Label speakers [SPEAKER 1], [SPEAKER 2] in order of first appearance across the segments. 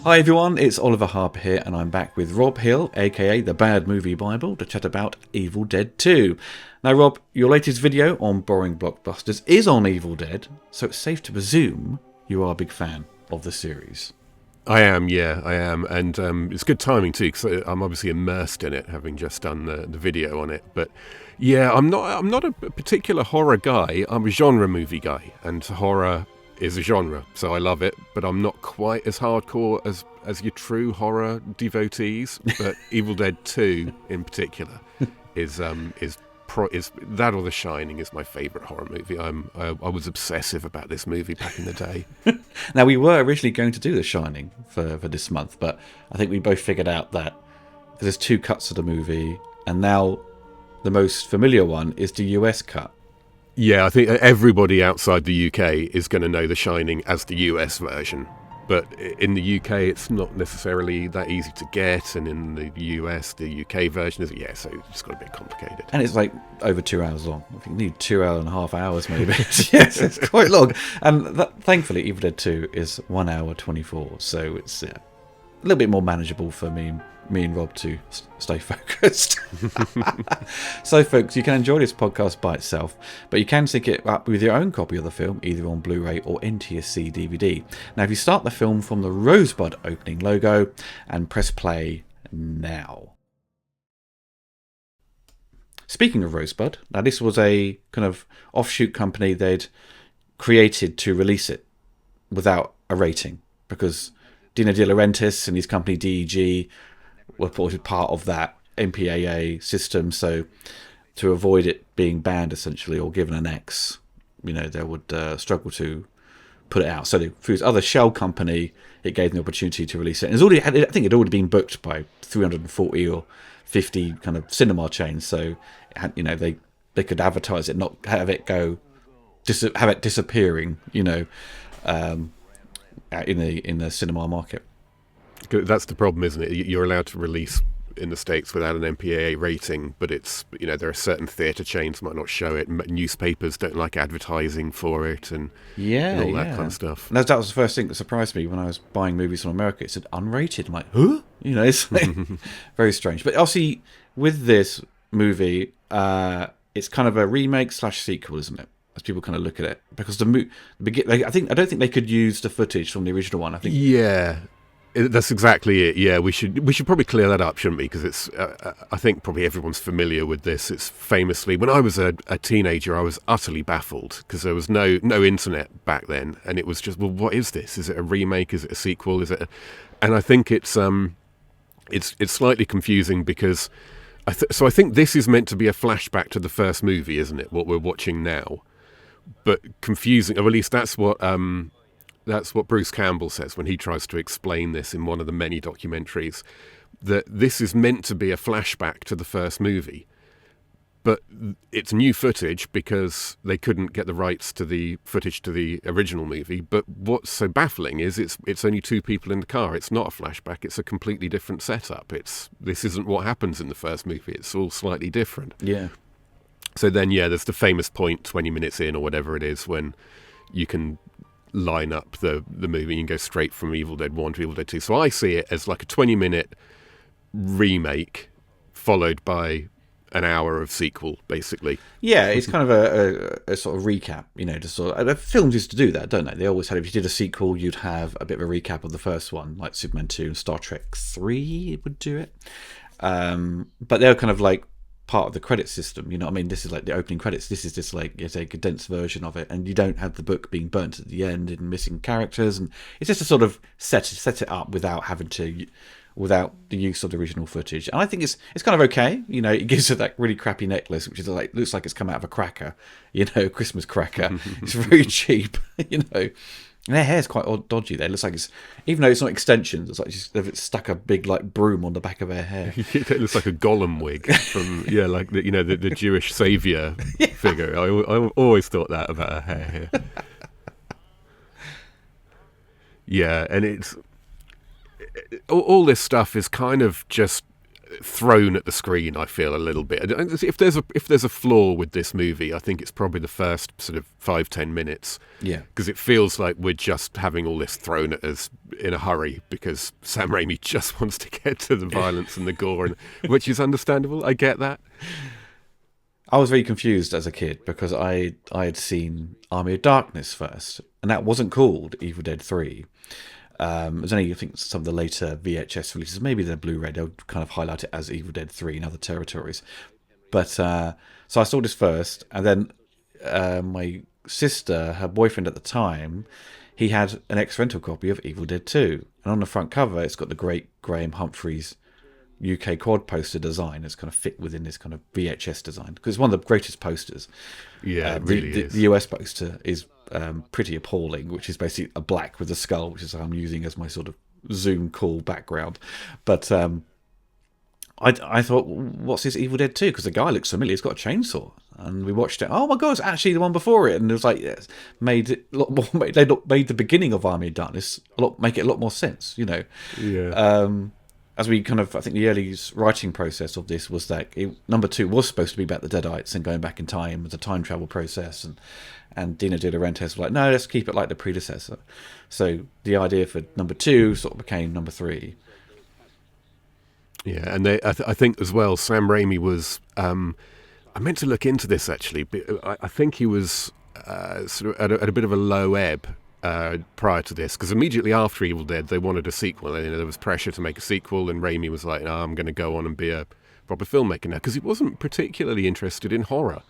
[SPEAKER 1] Hi everyone, it's Oliver Harper here, and I'm back with Rob Hill, aka the Bad Movie Bible, to chat about Evil Dead 2. Now, Rob, your latest video on boring blockbusters is on Evil Dead, so it's safe to presume you are a big fan of the series.
[SPEAKER 2] I am, yeah, I am, and it's good timing too because I'm obviously immersed in it, having just done the video on it. But yeah, I'm not a particular horror guy. I'm a genre movie guy, and horror is a genre, so I love it. But I'm not quite as hardcore as your true horror devotees. But Evil Dead 2 in particular is that or The Shining is my favourite horror movie. I was obsessive about this movie back in the day.
[SPEAKER 1] Now, we were originally going to do The Shining for this month, but I think we both figured out that there's two cuts of the movie, and now the most familiar one is the US cut.
[SPEAKER 2] Yeah, I think everybody outside the UK is going to know The Shining as the US version. But in the UK, it's not necessarily that easy to get, and in the US, the UK version is, yeah, so it's got a bit complicated.
[SPEAKER 1] And it's like over 2 hours long. I think you need 2.5 hours maybe. Yes, it's quite long. And thankfully, Evil Dead 2 is 1 hour 24, so it's a little bit more manageable for me and Rob to stay focused. So, folks, you can enjoy this podcast by itself, but you can sync it up with your own copy of the film, either on Blu-ray or NTSC DVD. Now, if you start the film from the Rosebud opening logo and press play now. Speaking of Rosebud, now this was a kind of offshoot company they'd created to release it without a rating, because Dino De Laurentiis and his company DEG were part of that MPAA system, so to avoid it being banned essentially or given an X, they would struggle to put it out. So through this other shell company, it gave them the opportunity to release it. And I think it had already been booked by 340 or 50 kind of cinema chains, so they could advertise it, not have it have it disappearing, in the cinema market.
[SPEAKER 2] That's the problem, isn't it? You're allowed to release in the States without an MPAA rating, but it's, there are certain theatre chains might not show it. Newspapers don't like advertising for it, and all that kind of stuff.
[SPEAKER 1] And that was the first thing that surprised me when I was buying movies from America. It said unrated. I'm like, huh? It's like, very strange. But obviously, with this movie, it's kind of a remake / sequel, isn't it? As people kind of look at it, because I don't think they could use the footage from the original one. I think.
[SPEAKER 2] Yeah. That's exactly it. Yeah, we should probably clear that up, shouldn't we? Because it's, I think probably everyone's familiar with this. It's famously, when I was a teenager, I was utterly baffled because there was no internet back then, and it was just, well, what is this? Is it a remake? Is it a sequel? And I think it's slightly confusing because I think this is meant to be a flashback to the first movie, isn't it? What we're watching now, but confusing. Or at least that's what Bruce Campbell says when he tries to explain this in one of the many documentaries, that this is meant to be a flashback to the first movie. But it's new footage because they couldn't get the rights to the footage to the original movie. But what's so baffling is it's only two people in the car. It's not a flashback. It's a completely different setup. This isn't what happens in the first movie. It's all slightly different.
[SPEAKER 1] Yeah.
[SPEAKER 2] So then, there's the famous point 20 minutes in or whatever it is when you can line up the movie and go straight from Evil Dead 1 to Evil Dead 2. So I see it as like a 20-minute remake followed by an hour of sequel, basically.
[SPEAKER 1] Yeah, it's kind of a sort of recap, just sort of, films used to do that, don't they? They always had, if you did a sequel, you'd have a bit of a recap of the first one, like Superman 2 and Star Trek 3 would do it. But they're kind of like part of the credit system, this is like the opening credits. This is just like it's a condensed version of it, and you don't have the book being burnt at the end and missing characters, and it's just a sort of set it up without the use of the original footage. And I think it's kind of okay. It gives her that really crappy necklace, which is like looks like it's come out of a cracker, Christmas cracker. It's very cheap, And their hair's quite dodgy there. It looks like it's, even though it's not extensions, it's like they've stuck a big like broom on the back of her hair.
[SPEAKER 2] It looks like a Gollum wig from like the Jewish savior figure. I always thought that about her hair. Yeah, and it's all this stuff is kind of just thrown at the screen. I feel a little bit. If there's a flaw with this movie, I think it's probably the first sort of 5-10 minutes.
[SPEAKER 1] Yeah.
[SPEAKER 2] Because it feels like we're just having all this thrown at us in a hurry because Sam Raimi just wants to get to the violence and the gore, which is understandable. I get that.
[SPEAKER 1] I was very confused as a kid because I had seen Army of Darkness first, and that wasn't called Evil Dead 3. It was only, I think, some of the later VHS releases, maybe the Blu-ray, they'll kind of highlight it as Evil Dead 3 in other territories. But so I saw this first, and then my sister, her boyfriend at the time, he had an ex-rental copy of Evil Dead 2. And on the front cover, it's got the great Graham Humphreys UK quad poster design. It's kind of fit within this kind of VHS design because it's one of the greatest posters.
[SPEAKER 2] Yeah, it really is.
[SPEAKER 1] The US poster is pretty appalling, which is basically a black with a skull, which is what I'm using as my sort of Zoom call background. But I thought, what's this Evil Dead 2? Because the guy looks familiar. He's got a chainsaw. And we watched it. Oh my god, it's actually the one before it. And it was like, yes, made it a lot more. Made the beginning of Army of Darkness make it a lot more sense. You know.
[SPEAKER 2] Yeah.
[SPEAKER 1] As we kind of, I think the early writing process of this was that number 2 was supposed to be about the Deadites and going back in time with a time travel process, and Dino De Laurentiis was like, no, let's keep it like the predecessor. So the idea for number 2 sort of became number 3.
[SPEAKER 2] Yeah, and I think as well, Sam Raimi was. I meant to look into this actually, but I think he was sort of at a bit of a low ebb. Prior to this, because immediately after Evil Dead they wanted a sequel, and there was pressure to make a sequel, and Raimi was like, no, I'm going to go on and be a proper filmmaker now, because he wasn't particularly interested in horror.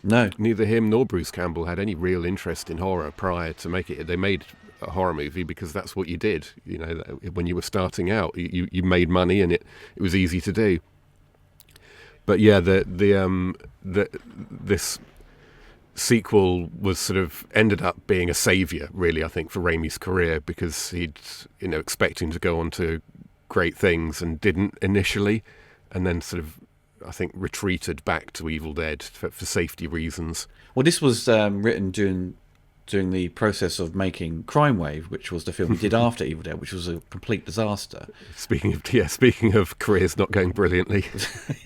[SPEAKER 1] No,
[SPEAKER 2] neither him nor Bruce Campbell had any real interest in horror prior to making it. They made a horror movie because that's what you did, you know, when you were starting out. You made money, and it was easy to do. But yeah, this sequel was sort of ended up being a saviour, really, I think, for Raimi's career, because he'd, expecting to go on to great things and didn't initially, and then sort of, I think, retreated back to Evil Dead for safety reasons.
[SPEAKER 1] Well, this was written during the process of making Crime Wave, which was the film he did after Evil Dead, which was a complete disaster.
[SPEAKER 2] Speaking of careers not going brilliantly.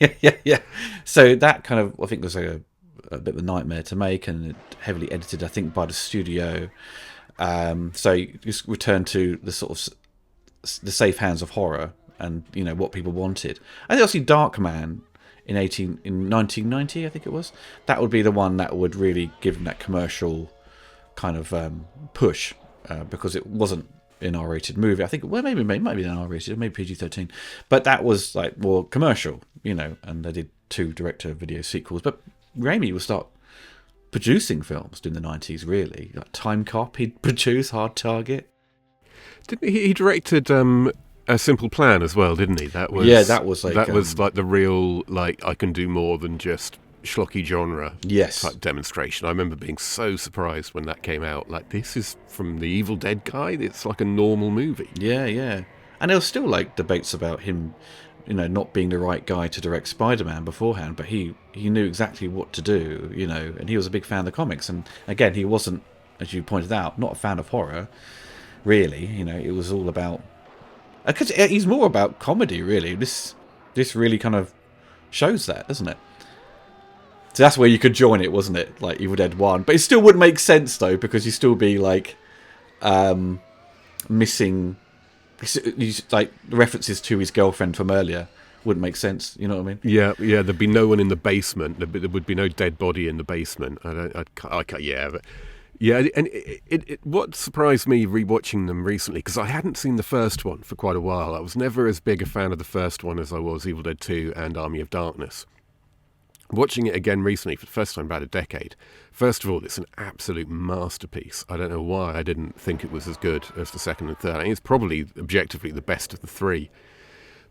[SPEAKER 1] yeah. So that kind of, I think, was a bit of a nightmare to make, and heavily edited, I think, by the studio. So you just returned to the sort of the safe hands of horror, and what people wanted. I think obviously Darkman in 1990, I think it was. That would be the one that would really give them that commercial kind of push, because it wasn't an R-rated movie. I think, well, maybe it might be an R-rated, maybe PG-13, but that was like more commercial, and they did 2 direct-to-video sequels. But Raimi would start producing films in the 90s, really. Like Time Cop, he'd produce Hard Target.
[SPEAKER 2] Didn't he directed A Simple Plan as well, didn't he? That was like the real, like, I can do more than just schlocky genre type demonstration. I remember being so surprised when that came out. Like, this is from the Evil Dead guy? It's like a normal movie.
[SPEAKER 1] Yeah. And there was still like debates about him not being the right guy to direct Spider-Man beforehand, but he knew exactly what to do, and he was a big fan of the comics. And again, he wasn't, as you pointed out, not a fan of horror, really. It was all about, because he's more about comedy, really. This really kind of shows that, doesn't it? So that's where you could join it, wasn't it? Like Evil Dead 1. But it still wouldn't make sense, though, because you'd still be like missing, like, references to his girlfriend from earlier wouldn't make sense. You know what I mean?
[SPEAKER 2] Yeah. There'd be no one in the basement. There would be no dead body in the basement. What surprised me rewatching them recently, because I hadn't seen the first one for quite a while. I was never as big a fan of the first one as I was Evil Dead 2 and Army of Darkness. Watching it again recently for the first time in about a decade, first of all, it's an absolute masterpiece. I don't know why I didn't think it was as good as the second and third. I think it's probably objectively the best of the 3.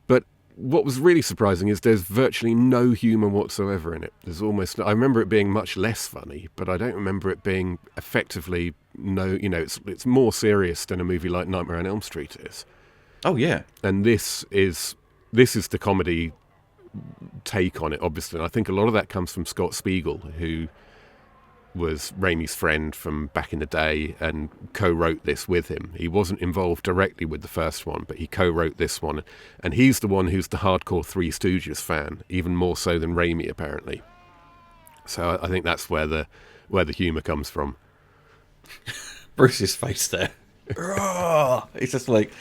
[SPEAKER 2] But what was really surprising is there's virtually no humour whatsoever in it. I remember it being much less funny, but I don't remember it being effectively it's more serious than a movie like Nightmare on Elm Street is.
[SPEAKER 1] Oh yeah.
[SPEAKER 2] And this is the comedy take on it, obviously. And I think a lot of that comes from Scott Spiegel, who was Raimi's friend from back in the day and co-wrote this with him. He wasn't involved directly with the first one, but he co-wrote this one. And he's the one who's the hardcore Three Stooges fan, even more so than Raimi, apparently. So I think that's where the humour comes from.
[SPEAKER 1] Bruce's face there. It's just like,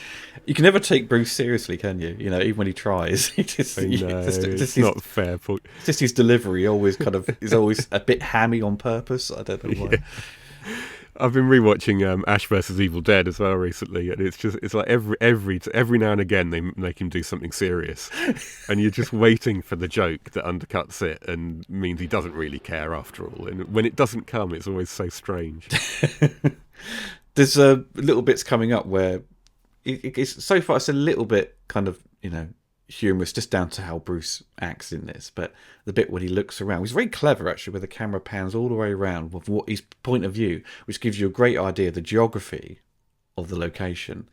[SPEAKER 1] you can never take Bruce seriously, can you? You know, even when he tries.
[SPEAKER 2] It's not a fair point.
[SPEAKER 1] It's just his delivery always is always a bit hammy on purpose. I don't know why.
[SPEAKER 2] Yeah. I've been rewatching Ash vs Evil Dead as well recently, and it's like every now and again they make him do something serious, and you're just waiting for the joke that undercuts it and means he doesn't really care after all. And when it doesn't come, it's always so strange.
[SPEAKER 1] There's little bits coming up where it's so far it's a little bit kind of, you know, humorous, just down to how Bruce acts in this. But the bit when he looks around, he's very clever actually, where the camera pans all the way around with what his point of view, which gives you a great idea of the geography of the location.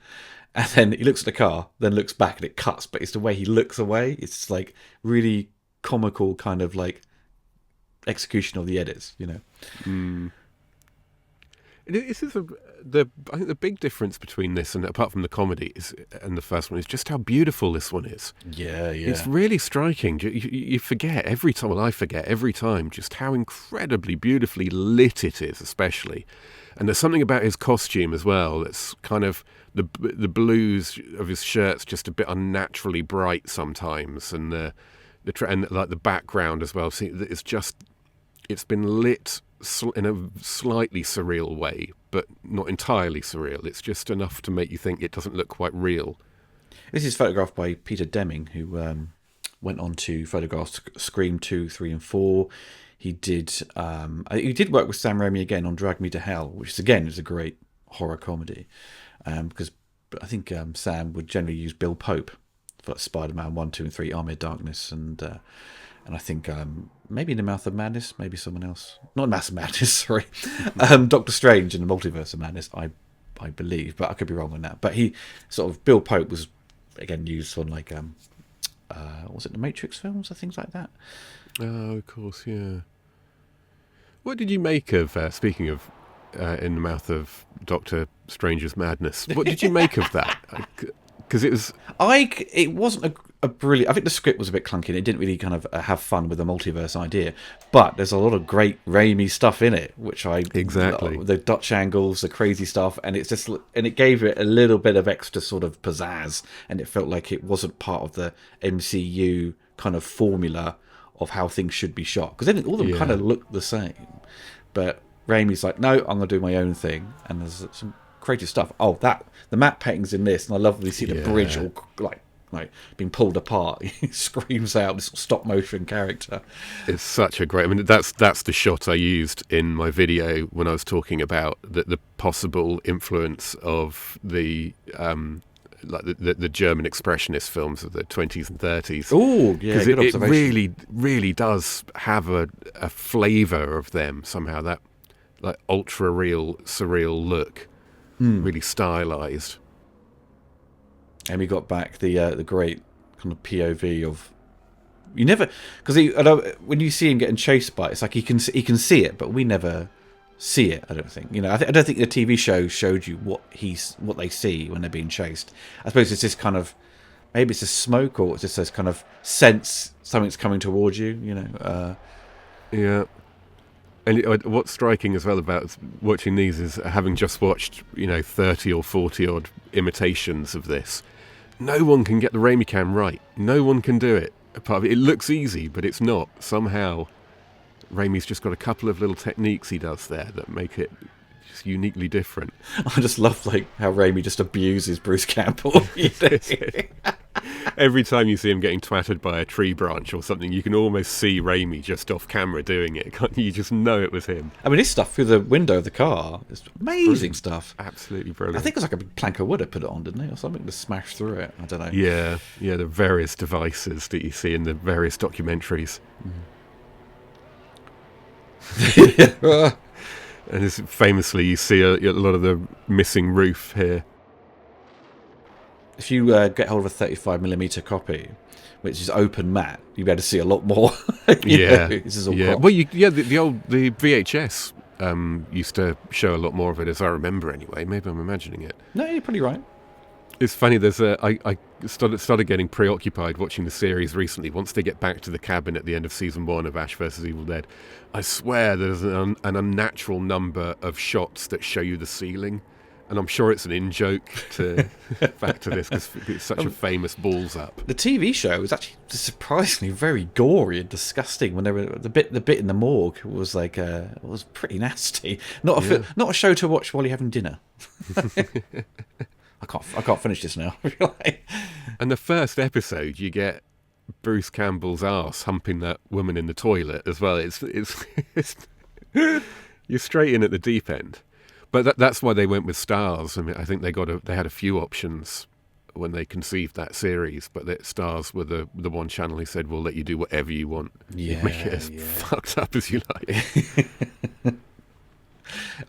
[SPEAKER 1] And then he looks at the car, then looks back and it cuts, but it's the way he looks away. It's like really comical kind of like execution of the edits, you know.
[SPEAKER 2] This is I think the big difference between this and, apart from the comedy, and the first one, is just how beautiful this one is.
[SPEAKER 1] Yeah.
[SPEAKER 2] It's really striking. You forget every time. Well, I forget every time just how incredibly beautifully lit it is, especially. And there's something about his costume as well that's kind of the blues of his shirt's just a bit unnaturally bright sometimes, and and like the background as well. See, it's been lit in a slightly surreal way, but not entirely surreal. It's just enough to make you think it doesn't look quite real.
[SPEAKER 1] This is photographed by Peter Deming, who went on to photograph Scream 2, 3 and 4. He did work with Sam Raimi again on Drag Me to Hell, which again is a great horror comedy, because I think Sam would generally use Bill Pope for Spider-Man 1, 2 and 3, Army of Darkness, and I think maybe In the Mouth of Madness, maybe someone else. Not Mass of Madness, sorry. Doctor Strange in the Multiverse of Madness, I believe, but I could be wrong on that. But Bill Pope was, again, used on like, was it the Matrix films or things like that?
[SPEAKER 2] Oh, of course, yeah. What did you make of, speaking of In the Mouth of Doctor Strange's Madness, what did you make of that? Because it wasn't a brilliant. I think the script was a bit clunky and it didn't really kind of have fun with the multiverse idea. But there's a lot of great Raimi stuff in it, which exactly
[SPEAKER 1] the Dutch angles, the crazy stuff, and it gave it a little bit of extra sort of pizzazz, and it felt like it wasn't part of the MCU kind of formula of how things should be shot, because then all of them kind of look the same. But Raimi's like, no, I'm going to do my own thing, and there's some creative stuff. Oh, the matte paintings in this, and I love when you see the bridge all like being pulled apart. He screams out, this stop motion character. It's
[SPEAKER 2] such a great. I mean, that's the shot I used in my video when I was talking about the possible influence of the the German expressionist films of the 20s and 30s.
[SPEAKER 1] Oh, yeah,
[SPEAKER 2] because it really, really does have a flavour of them somehow. That like ultra real, surreal look. Really stylized.
[SPEAKER 1] And we got back the great kind of POV of, you never, because when you see him getting chased by it, it's like he can see it, but we never see it. I don't think, you know. I don't think the TV show showed you what they see when they're being chased. I suppose it's this kind of, maybe it's a smoke, or it's just this kind of sense something's coming towards you. You know.
[SPEAKER 2] Yeah. And what's striking as well about watching these is, having just watched, 30 or 40 odd imitations of this, no one can get the Raimi cam right. No one can do it. It looks easy, but it's not. Somehow, Raimi's just got a couple of little techniques he does there that make it just uniquely different.
[SPEAKER 1] I just love how Raimi just abuses Bruce Campbell.
[SPEAKER 2] Every time you see him getting twatted by a tree branch or something, you can almost see Raimi just off camera doing it. You just know it was him.
[SPEAKER 1] I mean, his stuff through the window of the car is amazing. Brilliant stuff.
[SPEAKER 2] Absolutely brilliant.
[SPEAKER 1] I think it was like a big plank of wood that put it on, didn't they? Or something to smash through it. I don't know.
[SPEAKER 2] Yeah, the various devices that you see in the various documentaries. And famously, you see a lot of the missing roof here.
[SPEAKER 1] If you get hold of a 35mm copy, which is open matte, you'll be able to see a lot more.
[SPEAKER 2] Yeah.
[SPEAKER 1] This is all
[SPEAKER 2] yeah. Well, the VHS used to show a lot more of it, as I remember anyway. Maybe I'm imagining it.
[SPEAKER 1] No, you're pretty right.
[SPEAKER 2] It's funny. I started getting preoccupied watching the series recently. Once they get back to the cabin at the end of season 1 of Ash vs Evil Dead, I swear there's an unnatural number of shots that show you the ceiling, and I'm sure it's an in-joke to back to this because it's such a famous balls up.
[SPEAKER 1] The TV show was actually surprisingly very gory and disgusting. When they were the bit in the morgue was like was pretty nasty. Not a show to watch while you're having dinner. I can't finish this now.
[SPEAKER 2] And the first episode, you get Bruce Campbell's arse humping that woman in the toilet as well. It's you're straight in at the deep end. But that's why they went with stars. I mean, I think they had a few options when they conceived that series, but the stars were the one channel who said, "We'll let you do whatever you want.
[SPEAKER 1] Yeah,
[SPEAKER 2] make it as fucked up as you like."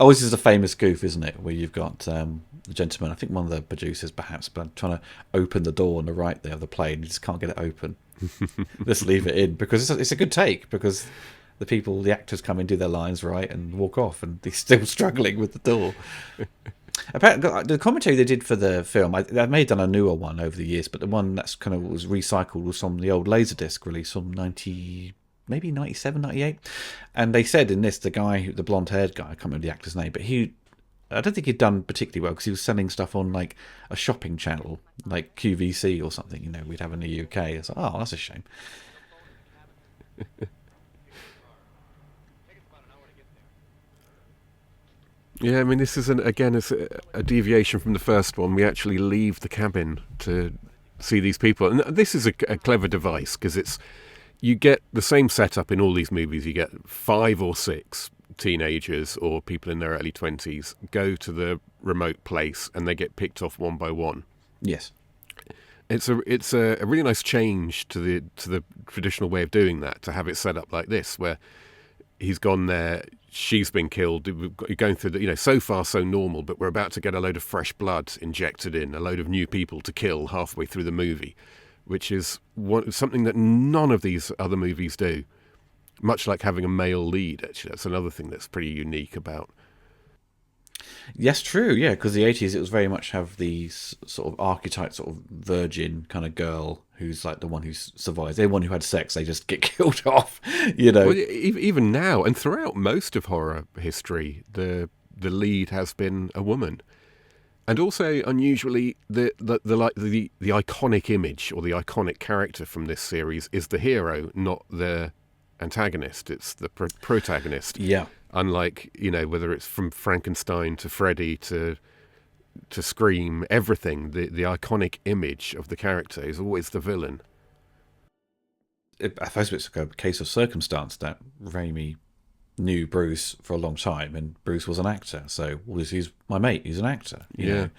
[SPEAKER 1] Oh, this is a famous goof, isn't it? Where you've got the gentleman, I think one of the producers perhaps, but trying to open the door on the right there of the plane. You just can't get it open. Just leave it in because it's a good take because the actors come in, do their lines right, and walk off, and they're still struggling with the door. Apparently, the commentary they did for the film, they may have done a newer one over the years, but the one that's kind of was recycled was from the old Laserdisc release from 97, 98. And they said in this, the blonde-haired guy, I can't remember the actor's name, but I don't think he'd done particularly well because he was selling stuff on like a shopping channel, like QVC or something, we'd have in the UK. It's like, oh, that's a shame.
[SPEAKER 2] Yeah, I mean, this is it's a deviation from the first one. We actually leave the cabin to see these people, and this is a clever device because you get the same setup in all these movies. You get 5 or 6 teenagers or people in their early 20s go to the remote place, and they get picked off one by one.
[SPEAKER 1] Yes,
[SPEAKER 2] it's a really nice change to the traditional way of doing that. To have it set up like this, where he's gone there. She's been killed. You're going through so far so normal, but we're about to get a load of fresh blood injected in, a load of new people to kill halfway through the movie, which is something that none of these other movies do. Much like having a male lead, actually. That's another thing that's pretty unique about.
[SPEAKER 1] Yes, true, yeah, because the 80s, it was very much have these sort of archetype, sort of virgin kind of girl who's like the one who survives. Anyone who had sex, they just get killed off,
[SPEAKER 2] Well, even now, and throughout most of horror history, the lead has been a woman. And also, unusually, the iconic image or the iconic character from this series is the hero, not the antagonist. It's the protagonist.
[SPEAKER 1] Yeah.
[SPEAKER 2] Unlike, whether it's from Frankenstein to Freddy to Scream, everything, the iconic image of the character is always the villain.
[SPEAKER 1] I suppose it's a case of circumstance that Raimi knew Bruce for a long time, and Bruce was an actor. So he's my mate. He's an actor. You know?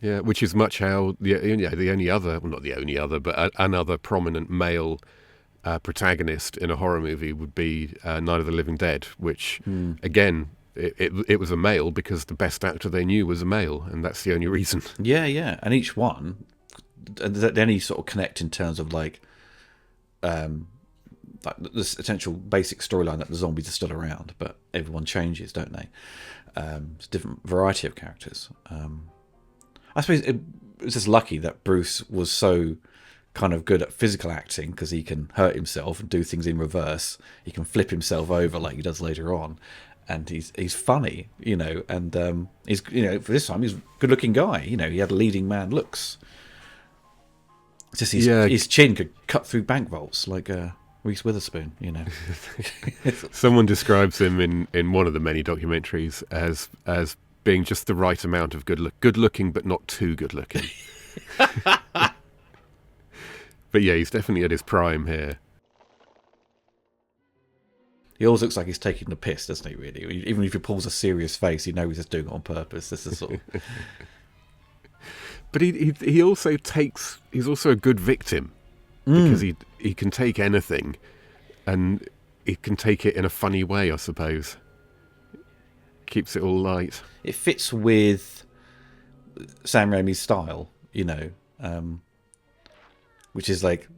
[SPEAKER 2] Yeah, which is much how the only other, well, not the only other, but another prominent male protagonist in a horror movie would be Night of the Living Dead, which again it was a male because the best actor they knew was a male, and that's the only reason.
[SPEAKER 1] Yeah, and each one, they only sort of connect in terms of like the essential basic storyline that the zombies are still around, but everyone changes, don't they? It's a different variety of characters. I suppose it was just lucky that Bruce was so kind of good at physical acting because he can hurt himself and do things in reverse. He can flip himself over like he does later on, and he's funny, and he's for this time he's a good-looking guy. He had leading man looks. It's just his chin could cut through bank vaults like Reese Witherspoon.
[SPEAKER 2] Someone describes him in one of the many documentaries as being just the right amount of good-looking, but not too good-looking. But yeah, he's definitely at his prime here.
[SPEAKER 1] He always looks like he's taking the piss, doesn't he, really? Even if he pulls a serious face, you know he's just doing it on purpose. This is sort of...
[SPEAKER 2] But he's also a good victim because he can take anything and he can take it in a funny way, I suppose. Keeps it all light.
[SPEAKER 1] It fits with Sam Raimi's style, which is like,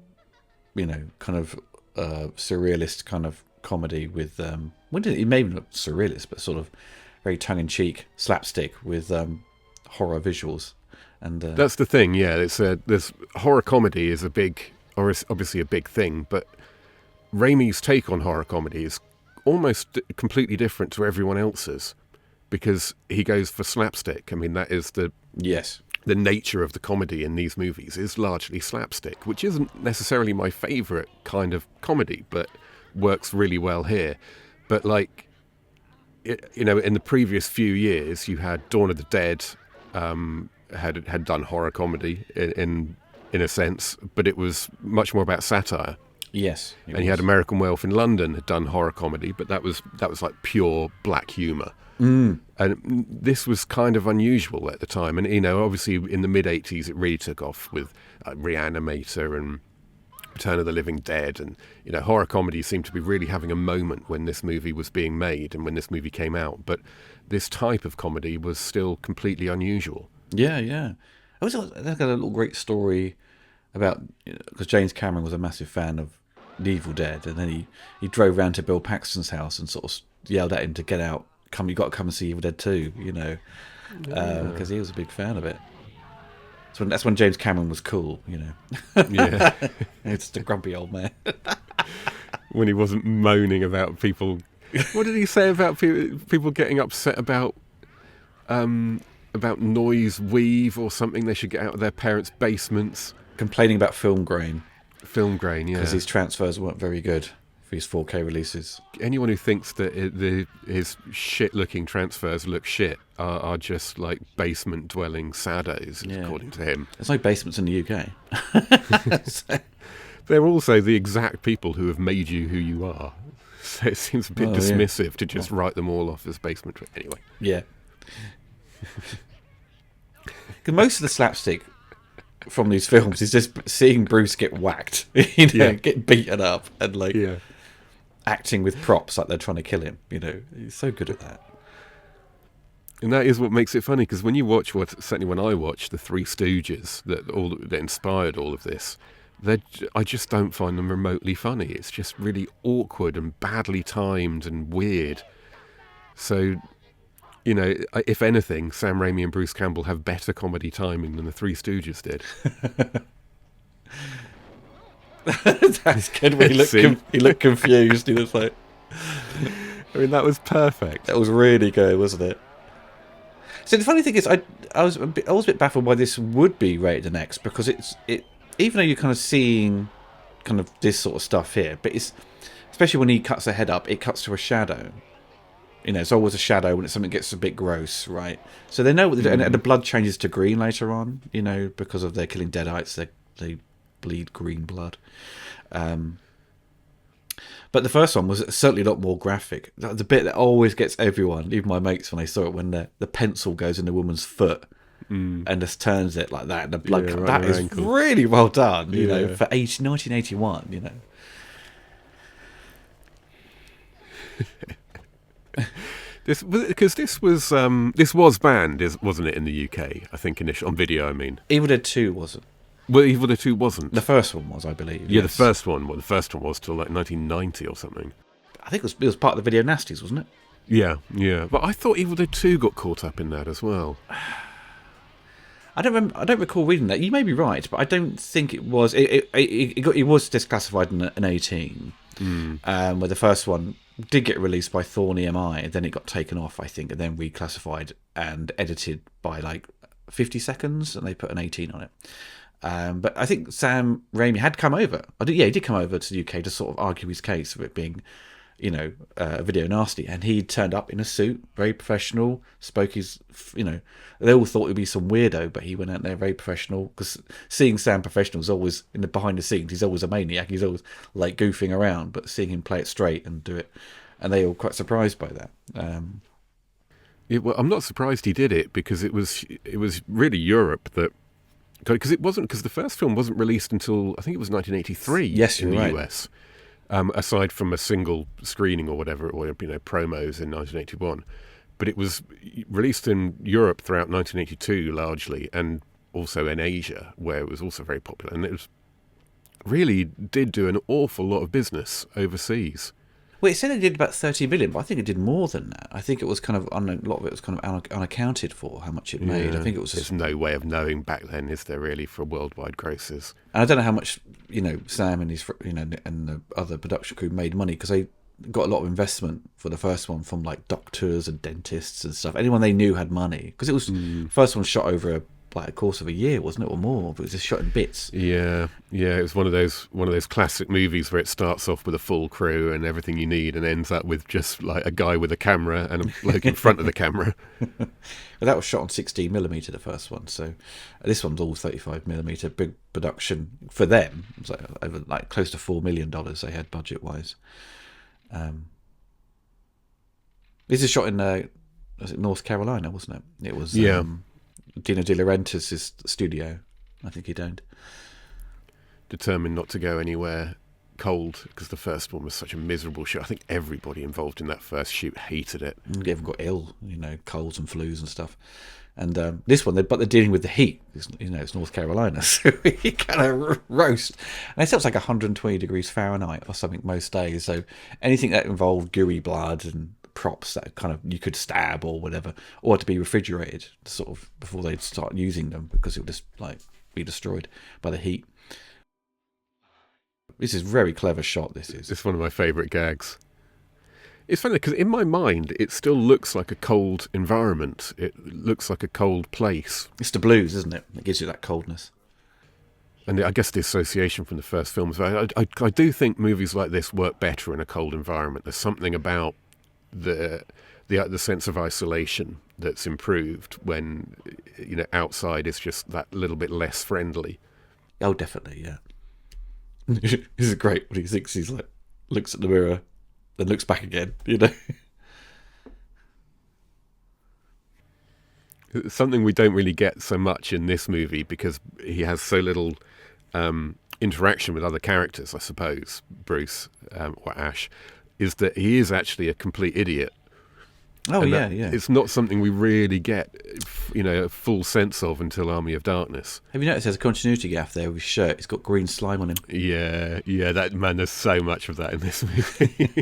[SPEAKER 1] kind of surrealist kind of comedy with maybe not surrealist, but sort of very tongue-in-cheek slapstick with horror visuals. And
[SPEAKER 2] That's the thing, yeah. There's horror comedy is obviously a big thing, but Raimi's take on horror comedy is almost completely different to everyone else's, because he goes for slapstick. I mean, that is
[SPEAKER 1] yes,
[SPEAKER 2] the nature of the comedy in these movies is largely slapstick, which isn't necessarily my favourite kind of comedy, but works really well here. But like, in the previous few years, you had Dawn of the Dead had done horror comedy in a sense, but it was much more about satire.
[SPEAKER 1] yes,
[SPEAKER 2] And you had American Werewolf in London had done horror comedy, but that was like pure black humour. And this was kind of unusual at the time. And, obviously in the mid-'80s, it really took off with Reanimator and Return of the Living Dead. And, horror comedy seemed to be really having a moment when this movie was being made and when this movie came out. But this type of comedy was still completely unusual.
[SPEAKER 1] Yeah, yeah. I got a little great story about, because James Cameron was a massive fan of The Evil Dead, and then he drove round to Bill Paxton's house and sort of yelled at him to get out. You got to come and see Evil Dead 2, because he was a big fan of it. So that's when James Cameron was cool,
[SPEAKER 2] Yeah.
[SPEAKER 1] It's just a grumpy old man.
[SPEAKER 2] When he wasn't moaning about people. What did he say about people getting upset about noise weave or something? They should get out of their parents' basements.
[SPEAKER 1] Complaining about film grain.
[SPEAKER 2] Film grain, yeah.
[SPEAKER 1] Because his transfers weren't very good for his 4K releases.
[SPEAKER 2] Anyone who thinks that his shit-looking transfers look shit are just like basement-dwelling saddos, according to him.
[SPEAKER 1] There's no basements in the UK. So.
[SPEAKER 2] They're also the exact people who have made you who you are. So it seems a bit dismissive to just write them all off as basement. Anyway.
[SPEAKER 1] Yeah. Because most of the slapstick from these films is just seeing Bruce get whacked, get beaten up, and acting with props like they're trying to kill him. He's so good at that.
[SPEAKER 2] And that is what makes it funny, because when you watch certainly when I watch the Three Stooges that inspired all of this, I just don't find them remotely funny. It's just really awkward and badly timed and weird. So, if anything, Sam Raimi and Bruce Campbell have better comedy timing than the Three Stooges did.
[SPEAKER 1] That's good. When he looked confused. He was like,
[SPEAKER 2] I mean, that was perfect.
[SPEAKER 1] That was really good, wasn't it? So the funny thing is, I was a bit baffled why this would be rated an X, because even though you're kind of seeing kind of this sort of stuff here, but it's especially when he cuts the head up, it cuts to a shadow. It's always a shadow when something gets a bit gross, right? So they know what they're doing, and the blood changes to green later on, because of their killing deadites, they bleed green blood. But the first one was certainly a lot more graphic. The bit that always gets everyone, even my mates, when they saw it, when the pencil goes in the woman's foot and just turns it like that, and the blood comes. That is ankle. Really well done, for 1981,
[SPEAKER 2] This was banned, wasn't it, in the UK? I think initially on video. I mean,
[SPEAKER 1] Evil Dead 2 wasn't.
[SPEAKER 2] Well, Evil Dead 2 wasn't.
[SPEAKER 1] The first one was, I believe.
[SPEAKER 2] Yeah,
[SPEAKER 1] yes.
[SPEAKER 2] The first one was till like 1990 or something.
[SPEAKER 1] I think it was part of the Video Nasties, wasn't it?
[SPEAKER 2] Yeah. But I thought Evil Dead 2 got caught up in that as well.
[SPEAKER 1] I don't recall reading that. You may be right, but I don't think it was. It was disclassified in an 18, where the first one did get released by Thorn EMI, and then it got taken off, I think, and then reclassified and edited by like 50 seconds, and they put an 18 on it. But I think Sam Raimi had come over. He did come over to the UK to sort of argue his case of it being, a video nasty. And he turned up in a suit, very professional, spoke his, they all thought it would be some weirdo, but he went out there very professional. Because seeing Sam professional is always, in the behind the scenes, he's always a maniac. He's always like goofing around, but seeing him play it straight and do it. And they were quite surprised by that.
[SPEAKER 2] Well, I'm not surprised he did it, because it was really Europe that. Because the first film wasn't released until I think it was 1983.
[SPEAKER 1] Yes,
[SPEAKER 2] in the
[SPEAKER 1] right.
[SPEAKER 2] US, aside from a single screening or whatever, or promos in 1981. But it was released in Europe throughout 1982 largely, and also in Asia, where it was also very popular. And it really did do an awful lot of business overseas.
[SPEAKER 1] Well, it said it did about 30 million, but I think it did more than that. I think it was kind of a lot of it was kind of unaccounted for how much it made. I
[SPEAKER 2] Yeah.
[SPEAKER 1] think it was just,
[SPEAKER 2] There's no way of knowing back then, is there really, for worldwide grosses?
[SPEAKER 1] and I don't know how much Sam and his and the other production crew made money because they got a lot of investment for the first one from like doctors and dentists and stuff. Anyone they knew had money because it was first one shot over a course of a year, wasn't it, or more? But it was just shot in bits.
[SPEAKER 2] Yeah, yeah. It was one of those classic movies where it starts off with a full crew and everything you need, and ends up with just like a guy with a camera and a bloke in front of the camera.
[SPEAKER 1] But that was shot on 16mm, the first one. So this one's all 35mm. Big production for them. It was over close to $4 million they had budget wise. This is shot in was it North Carolina, wasn't it? It was Dino De Laurentiis' studio. I think he'd owned.
[SPEAKER 2] Determined not to go anywhere cold because the first one was such a miserable shoot. I think everybody involved in that first shoot hated it.
[SPEAKER 1] Everyone got ill, colds and flus and stuff. And this one, but they're dealing with the heat. It's North Carolina, so you kind of roast. And it was like 120 degrees Fahrenheit or something most days. So anything that involved gooey blood and props that kind of you could stab or whatever, or to be refrigerated sort of before they'd start using them because it would just be destroyed by the heat. This is very clever shot.
[SPEAKER 2] It's one of my favourite gags. It's funny because in my mind it still looks like a cold environment. It looks like a cold place.
[SPEAKER 1] It's the blues, isn't it? It gives you that coldness.
[SPEAKER 2] And I guess the association from the first films. I do think movies like this work better in a cold environment. There's something about the sense of isolation that's improved when outside is just that little bit less friendly.
[SPEAKER 1] Oh, definitely, yeah. This is great when he thinks he's looks at the mirror, then looks back again.
[SPEAKER 2] Something we don't really get so much in this movie because he has so little interaction with other characters, I suppose, Bruce or Ash, is that he is actually a complete idiot.
[SPEAKER 1] Oh,
[SPEAKER 2] and
[SPEAKER 1] yeah.
[SPEAKER 2] It's not something we really get, a full sense of until Army of Darkness.
[SPEAKER 1] Have you noticed there's a continuity gap there with his shirt? It's got green slime on him.
[SPEAKER 2] Yeah, there's so much of that in this movie.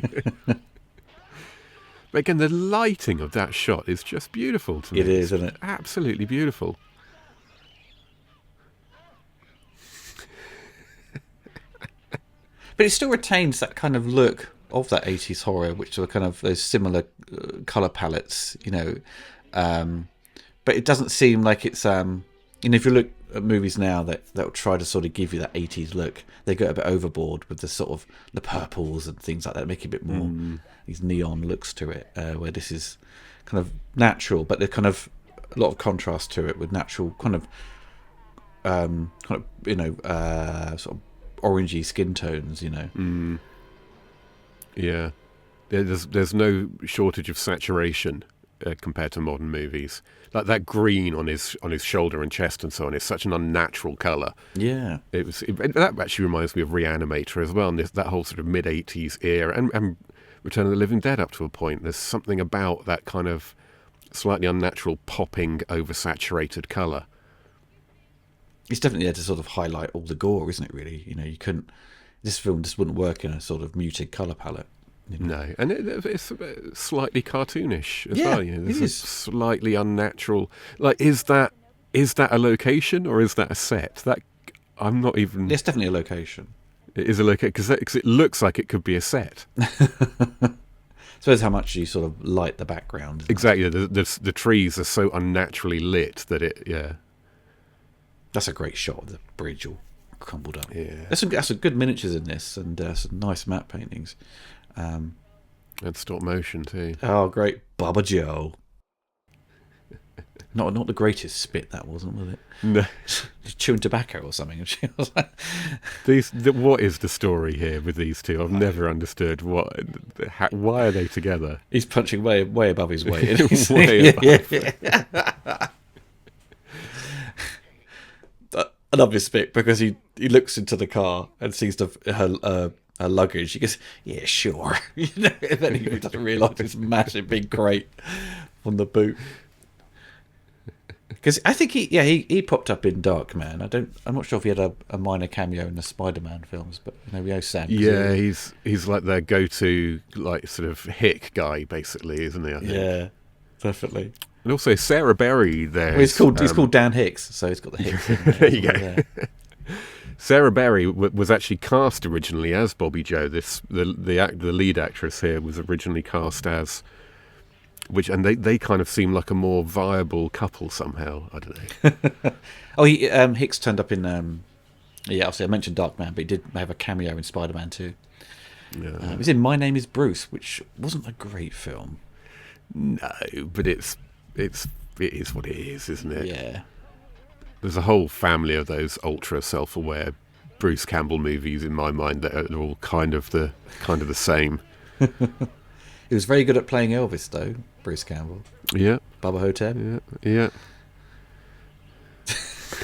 [SPEAKER 2] But again, the lighting of that shot is just beautiful to me.
[SPEAKER 1] It is, isn't it?
[SPEAKER 2] Absolutely beautiful.
[SPEAKER 1] But it still retains that kind of look of that 80s horror, which were kind of those similar colour palettes, but it doesn't seem like it's if you look at movies now that will try to sort of give you that 80s look, they go a bit overboard with the sort of the purples and things like that, make it a bit more these neon looks to it, where this is kind of natural, but there's kind of a lot of contrast to it with natural kind of sort of orangey skin tones,
[SPEAKER 2] Yeah, there's no shortage of saturation compared to modern movies. Like that green on his shoulder and chest and so on is such an unnatural colour.
[SPEAKER 1] Yeah,
[SPEAKER 2] that actually reminds me of Reanimator as well, and that whole sort of mid-80s era, and Return of the Living Dead up to a point. There's something about that kind of slightly unnatural, popping, oversaturated colour.
[SPEAKER 1] It's definitely there to sort of highlight all the gore, isn't it? Really, you couldn't. This film just wouldn't work in a sort of muted colour palette.
[SPEAKER 2] No, and it's slightly cartoonish as well. There's
[SPEAKER 1] it is
[SPEAKER 2] slightly unnatural. Like, is that a location or is that a set? That I'm not even.
[SPEAKER 1] It's definitely a location.
[SPEAKER 2] It is a location because it looks like it could be a set.
[SPEAKER 1] I suppose how much you sort of light the background.
[SPEAKER 2] Exactly, the trees are so unnaturally lit that it.
[SPEAKER 1] That's a great shot of the bridge all crumbled up.
[SPEAKER 2] Yeah,
[SPEAKER 1] there's some good miniatures in this, and some nice matte paintings.
[SPEAKER 2] And stop motion too.
[SPEAKER 1] Oh, great, Baba Joe. Not the greatest spit that wasn't, was it?
[SPEAKER 2] No,
[SPEAKER 1] chewing tobacco or something. And she was like,
[SPEAKER 2] what is the story here with these two? I've never understood why are they together?
[SPEAKER 1] He's punching way above his weight.
[SPEAKER 2] Way above.
[SPEAKER 1] I love this bit because he looks into the car and sees her luggage. He goes, "Yeah, sure." And then he doesn't realise this massive big crate on the boot. Because I think he popped up in Darkman. I'm not sure if he had a minor cameo in the Spider-Man films, but we know Sam.
[SPEAKER 2] Yeah, he's like their go-to, like, sort of hick guy, basically, isn't he? I think.
[SPEAKER 1] Yeah, definitely.
[SPEAKER 2] And also Sarah Berry there.
[SPEAKER 1] Well, he's called Dan Hicks, so he's got the Hicks in there.
[SPEAKER 2] There you go. Sarah Berry was actually cast originally as Bobby Joe. The lead actress here was originally cast as, and they kind of seem like a more viable couple somehow. I don't know.
[SPEAKER 1] Oh, Hicks turned up in obviously I mentioned Darkman, but he did have a cameo in Spider-Man 2.
[SPEAKER 2] Yeah.
[SPEAKER 1] He was in My Name Is Bruce, which wasn't a great film.
[SPEAKER 2] No, but it is what it is, isn't it?
[SPEAKER 1] Yeah.
[SPEAKER 2] There's a whole family of those ultra self-aware Bruce Campbell movies in my mind that are all kind of the same.
[SPEAKER 1] He was very good at playing Elvis, though, Bruce Campbell.
[SPEAKER 2] Yeah.
[SPEAKER 1] Bubba Hotep.
[SPEAKER 2] Yeah.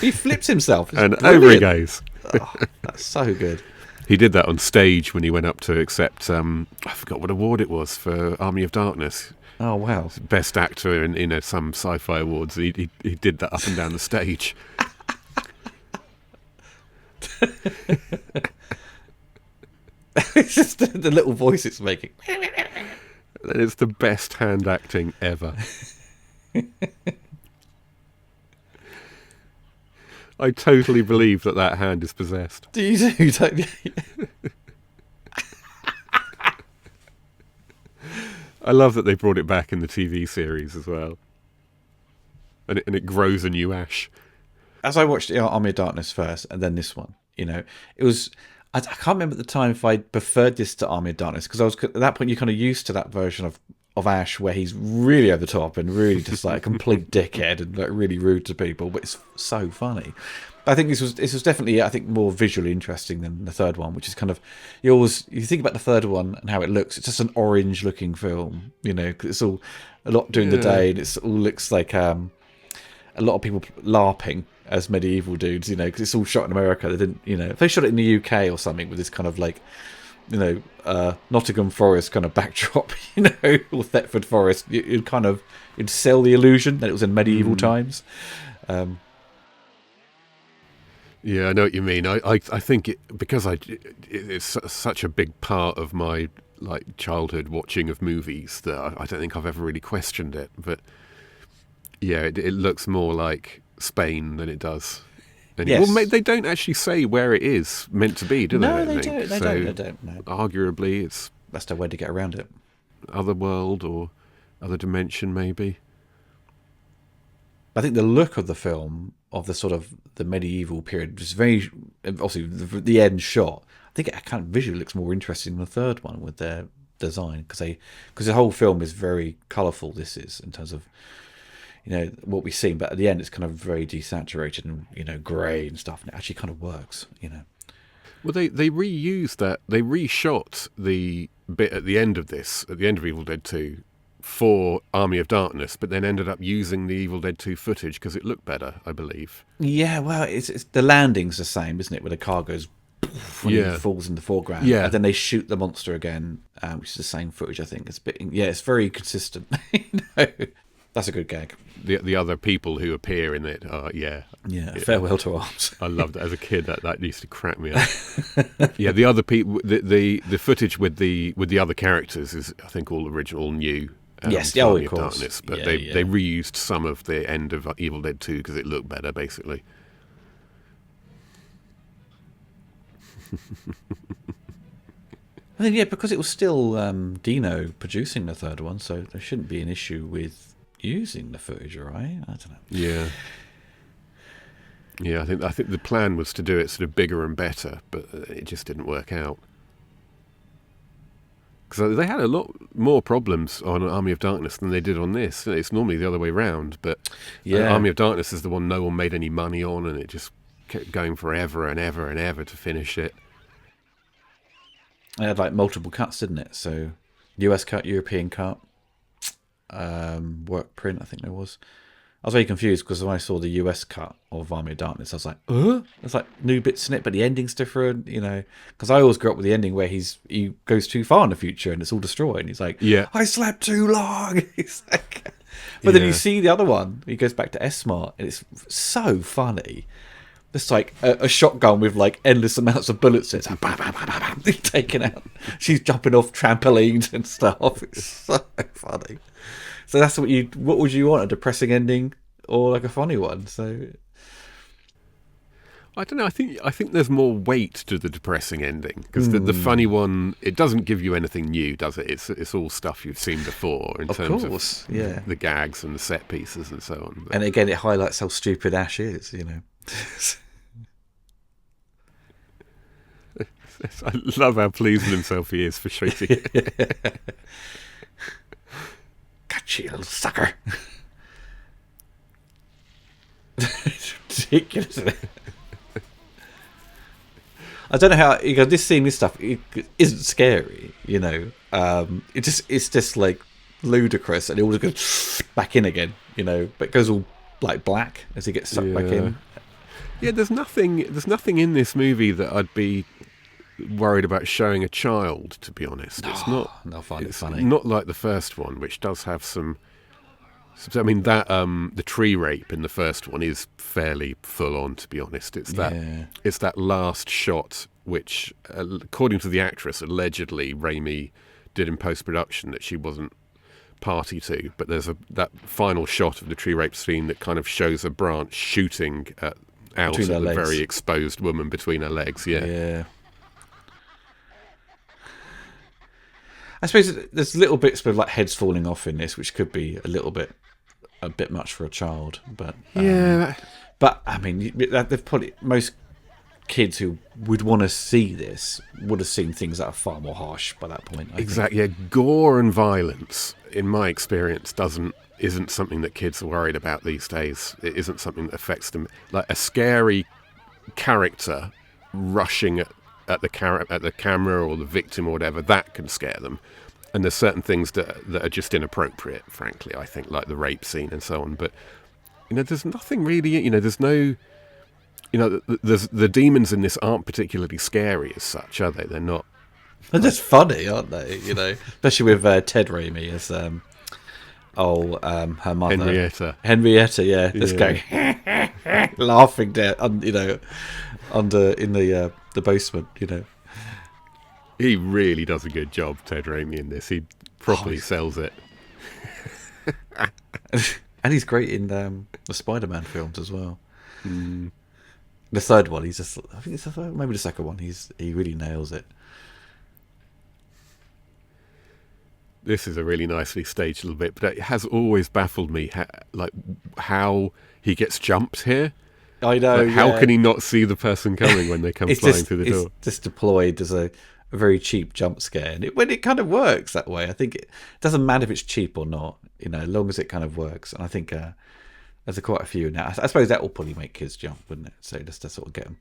[SPEAKER 1] He flips himself. It's
[SPEAKER 2] and
[SPEAKER 1] brilliant.
[SPEAKER 2] over he goes.
[SPEAKER 1] Oh, that's so good.
[SPEAKER 2] He did that on stage when he went up to accept, I forgot what award it was, for Army of Darkness.
[SPEAKER 1] Oh, wow.
[SPEAKER 2] Best actor in some sci-fi awards. He did that up and down the stage.
[SPEAKER 1] It's just the little voice it's making.
[SPEAKER 2] It's the best hand acting ever. I totally believe that hand is possessed.
[SPEAKER 1] Do you do? Don't you?
[SPEAKER 2] I love that they brought it back in the TV series as well. And it grows a new Ash.
[SPEAKER 1] As I watched Army of Darkness first, and then this one, it was. I can't remember at the time if I preferred this to Army of Darkness, because I was at that point you're kind of used to that version of Ash where he's really over the top and really just like a complete dickhead and like really rude to people, but it's so funny. I think this was definitely more visually interesting than the third one, which is kind of you think about the third one and how it looks. It's just an orange looking film, because it's all a lot during the day and it all looks like a lot of people LARPing as medieval dudes, because it's all shot in America. They didn't, if they shot it in the UK or something with this kind of like, Nottingham Forest kind of backdrop, or Thetford Forest, you'd sell the illusion that it was in medieval times.
[SPEAKER 2] Yeah, I know what you mean. I think because it's such a big part of my like childhood watching of movies that I don't think I've ever really questioned it. But yeah, it looks more like Spain than it does.
[SPEAKER 1] Yes.
[SPEAKER 2] Well, they don't actually say where it is meant to be, do they?
[SPEAKER 1] No, they don't. They don't. No.
[SPEAKER 2] Arguably,
[SPEAKER 1] That's the way to get around it.
[SPEAKER 2] Other world or other dimension, maybe.
[SPEAKER 1] I think the look of the film, of the sort of the medieval period, was very obviously the end shot. I think it kind of visually looks more interesting than the third one with their design, because the whole film is very colourful. This is in terms of what we've seen, but at the end it's kind of very desaturated and grey and stuff, and it actually kind of works.
[SPEAKER 2] Well, they reused that. They reshot the bit at the end of Evil Dead 2 for Army of Darkness, but then ended up using the Evil Dead 2 footage because it looked better, I believe.
[SPEAKER 1] Yeah, well, it's the landing's the same, isn't it? Where the car goes when it falls in the foreground.
[SPEAKER 2] Yeah.
[SPEAKER 1] And then they shoot the monster again, which is the same footage, I think. It's very consistent. That's a good gag.
[SPEAKER 2] The other people who appear in it are,
[SPEAKER 1] Farewell to Arms.
[SPEAKER 2] I loved it as a kid. That used to crack me up. Yeah, the other people, the footage with the other characters is, I think, all original, all new.
[SPEAKER 1] Yes,
[SPEAKER 2] Army
[SPEAKER 1] of course.
[SPEAKER 2] Darkness, but they reused some of the end of Evil Dead 2 because it looked better, basically.
[SPEAKER 1] I think, because it was still Dino producing the third one, so there shouldn't be an issue with using the footage, right? I don't know.
[SPEAKER 2] Yeah. Yeah, I think the plan was to do it sort of bigger and better, but it just didn't work out. Because they had a lot more problems on Army of Darkness than they did on this. It's normally the other way round, but Army of Darkness is the one no one made any money on, and it just kept going forever and ever and ever to finish it.
[SPEAKER 1] It had like multiple cuts, didn't it? So US cut, European cut, work print, I think there was. I was very confused because when I saw the US cut of Army of Darkness, I was like, There's like new bits in it, but the ending's different, Because I always grew up with the ending where he goes too far in the future and it's all destroyed. And he's like, I slept too long. He's like, But then you see the other one. He goes back to S-Mart, and it's so funny. It's like a shotgun with like endless amounts of bullets in it. Like, bam, bam, bam, bam, bam, taken out. She's jumping off trampolines and stuff. It's so funny. So that's what would you want? A depressing ending or like a funny one? So
[SPEAKER 2] I don't know. I think there's more weight to the depressing ending because the funny one, it doesn't give you anything new, does it? It's all stuff you've seen before in terms of the gags and the set pieces and so on. But,
[SPEAKER 1] and again, it highlights how stupid Ash is. You know.
[SPEAKER 2] I love how pleased with himself he is for shooting it.
[SPEAKER 1] Gotcha, you little sucker. It's ridiculous, isn't it? I don't know how this scene, this stuff, it isn't scary, you know. It's just like ludicrous, and it all goes back in again, you know. But it goes all like black as he gets sucked back in.
[SPEAKER 2] Yeah, there's nothing in this movie that I'd be worried about showing a child, to be honest. It's not.
[SPEAKER 1] They'll find it funny.
[SPEAKER 2] Not like the first one, which does have some. I mean, that the tree rape in the first one is fairly full on, to be honest. It's that last shot, which, according to the actress, allegedly Raimi did in post production that she wasn't party to. But there's that final shot of the tree rape scene that kind of shows a branch shooting out at the very exposed woman between her legs. Yeah.
[SPEAKER 1] I suppose there's little bits with like heads falling off in this, which could be a bit much for a child. But but I mean, they've probably most kids who would want to see this would have seen things that are far more harsh by that point.
[SPEAKER 2] Exactly. Yeah, gore and violence, in my experience, isn't something that kids are worried about these days. It isn't something that affects them. Like a scary character rushing at the camera or the victim or whatever, that can scare them. And there's certain things that are just inappropriate, frankly, I think, like the rape scene and so on. But, there's nothing really, there's no, the demons in this aren't particularly scary as such, are they? They're not.
[SPEAKER 1] They're just funny, aren't they? Especially with Ted Raimi as, her mother. Henrietta, yeah. Just going, laughing down, under in the basement,
[SPEAKER 2] He really does a good job, Ted Raimi, in this. He properly sells it.
[SPEAKER 1] And he's great in the Spider-Man films as well. The third one, he's just, I think it's the third, maybe the second one, he really nails it.
[SPEAKER 2] This is a really nicely staged little bit, but it has always baffled me how he gets jumped here.
[SPEAKER 1] I know.
[SPEAKER 2] How can he not see the person coming when they come flying through the door?
[SPEAKER 1] It's just deployed as a very cheap jump scare, and when it kind of works that way, I think it doesn't matter if it's cheap or not, as long as it kind of works. And I think there's quite a few now. I suppose that will probably make kids jump, wouldn't it? So just to sort of get them.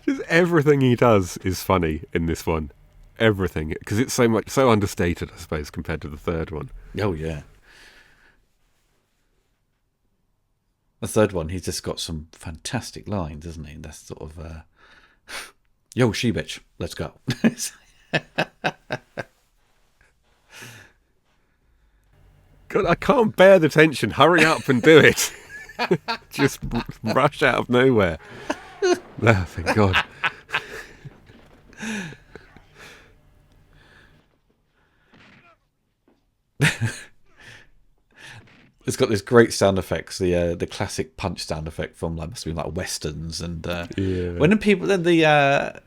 [SPEAKER 2] Just everything he does is funny in this one. Everything, because it's so understated, I suppose, compared to the third one.
[SPEAKER 1] Oh yeah. The third one, he's just got some fantastic lines, isn't he? That's sort of, yo, she bitch, let's go.
[SPEAKER 2] God, I can't bear the tension. Hurry up and do it. Just rush out of nowhere. Oh, thank God.
[SPEAKER 1] It's got this great sound effects, the classic punch sound effect from must be like westerns, and when the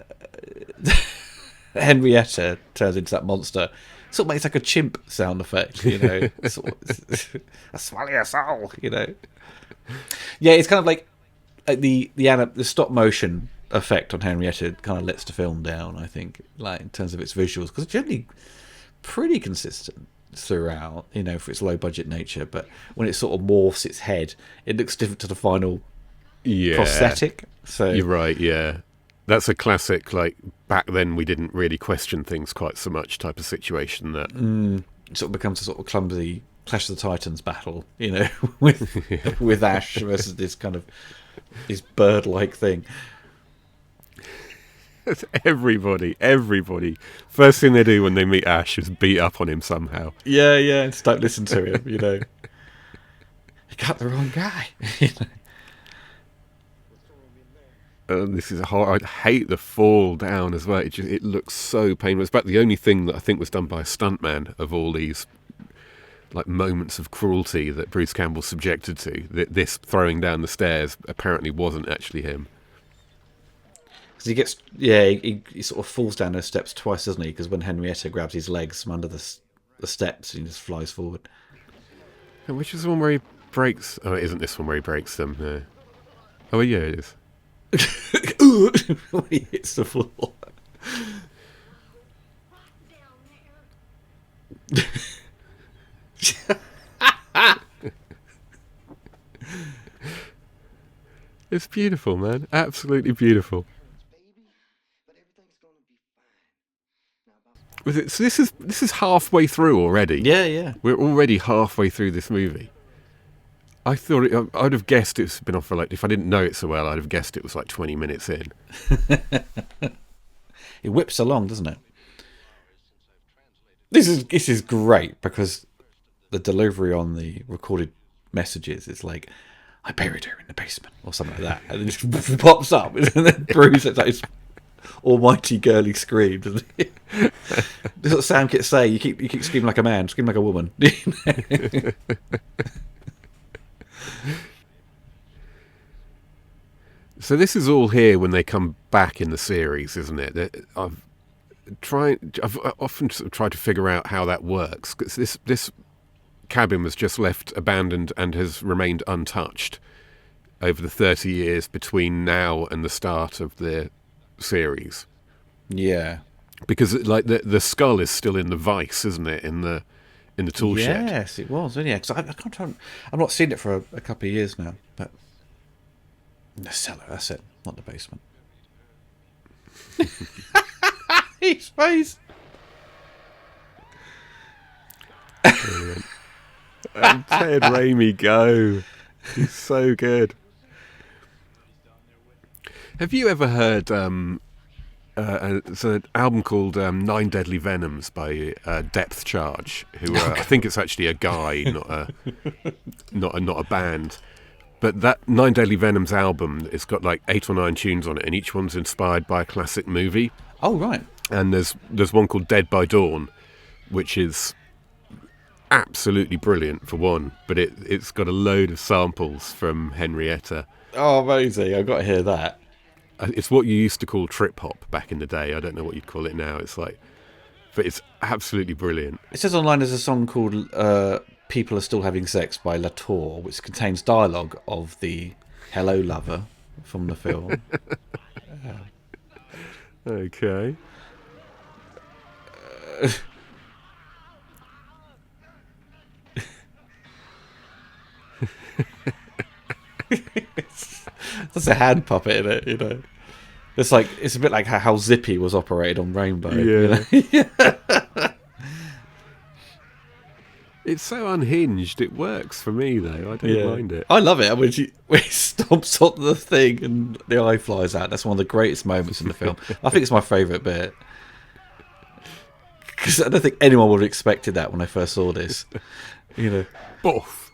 [SPEAKER 1] Henrietta turns into that monster, it sort of makes like a chimp sound effect, sort of, I smell your soul, Yeah, it's kind of like the stop motion effect on Henrietta kind of lets the film down, I think, like in terms of its visuals, because it's generally pretty consistent throughout, for its low budget nature, but when it sort of morphs its head, it looks different to the final prosthetic. So
[SPEAKER 2] you're right, yeah. That's a classic, like, back then we didn't really question things quite so much type of situation that
[SPEAKER 1] it sort of becomes a sort of clumsy Clash of the Titans battle, with Ash versus this kind of this bird-like thing.
[SPEAKER 2] Everybody. First thing they do when they meet Ash is beat up on him somehow.
[SPEAKER 1] Yeah, yeah. Just don't listen to him. You got the wrong guy.
[SPEAKER 2] This is hard. I hate the fall down as well. It looks so painful. It's about the only thing that I think was done by a stuntman of all these like moments of cruelty that Bruce Campbell's subjected to. This throwing down the stairs apparently wasn't actually him.
[SPEAKER 1] Because he gets, yeah, he sort of falls down those steps twice, doesn't he? Because when Henrietta grabs his legs from under the steps, he just flies forward.
[SPEAKER 2] Which is the one where he breaks? Oh, it isn't this one where he breaks them. No. Oh, yeah, it is.
[SPEAKER 1] When he hits the floor.
[SPEAKER 2] It's beautiful, man. Absolutely beautiful. Was it? So this is halfway through already.
[SPEAKER 1] Yeah, yeah.
[SPEAKER 2] We're already halfway through this movie. I thought I'd have guessed it's been off for like, if I didn't know it so well, I'd have guessed it was like 20 minutes in.
[SPEAKER 1] It whips along, doesn't it? This is great because the delivery on the recorded messages is like, I buried her in the basement or something like that, and then just pops up and then Bruce it's like this almighty girly scream. Doesn't it? This is what Sam keeps saying. You keep screaming like a man, scream like a woman.
[SPEAKER 2] So this is all here when they come back in the series, isn't it? I've often sort of tried to figure out how that works. 'Cause this cabin was just left abandoned and has remained untouched over the 30 years between now and the start of the series.
[SPEAKER 1] Yeah,
[SPEAKER 2] Because like the skull is still in the vice, isn't it? In the tool shed.
[SPEAKER 1] yes, it was. Yeah, because I can't try. I've not seen it for a couple of years now, but the cellar. That's it, not the basement. His face.
[SPEAKER 2] Brilliant. And Ted Raimi, go! He's so good. Have you ever heard? It's an album called Nine Deadly Venoms by Depth Charge, who I think it's actually a guy, not a band. But that Nine Deadly Venoms album, it's got like 8 or 9 tunes on it, and each one's inspired by a classic movie.
[SPEAKER 1] Oh right.
[SPEAKER 2] And there's one called Dead by Dawn, which is absolutely brilliant for one, but it's got a load of samples from Henrietta.
[SPEAKER 1] Oh, amazing! I've got to hear that.
[SPEAKER 2] It's what you used to call trip hop back in the day. I don't know what you'd call it now. It's like, but it's absolutely brilliant.
[SPEAKER 1] It says online there's a song called "People Are Still Having Sex" by Latour, which contains dialogue of the "Hello Lover" from the film.
[SPEAKER 2] Okay.
[SPEAKER 1] That's a hand puppet in it, you know. It's a bit like how Zippy was operated on Rainbow.
[SPEAKER 2] Yeah.
[SPEAKER 1] You know?
[SPEAKER 2] It's so unhinged. It works for me though. I don't mind it.
[SPEAKER 1] I love it. I mean, when he stomps on the thing and the eye flies out. That's one of the greatest moments in the film. I think it's my favourite bit. Because I don't think anyone would have expected that when I first saw this. You know.
[SPEAKER 2] Boff.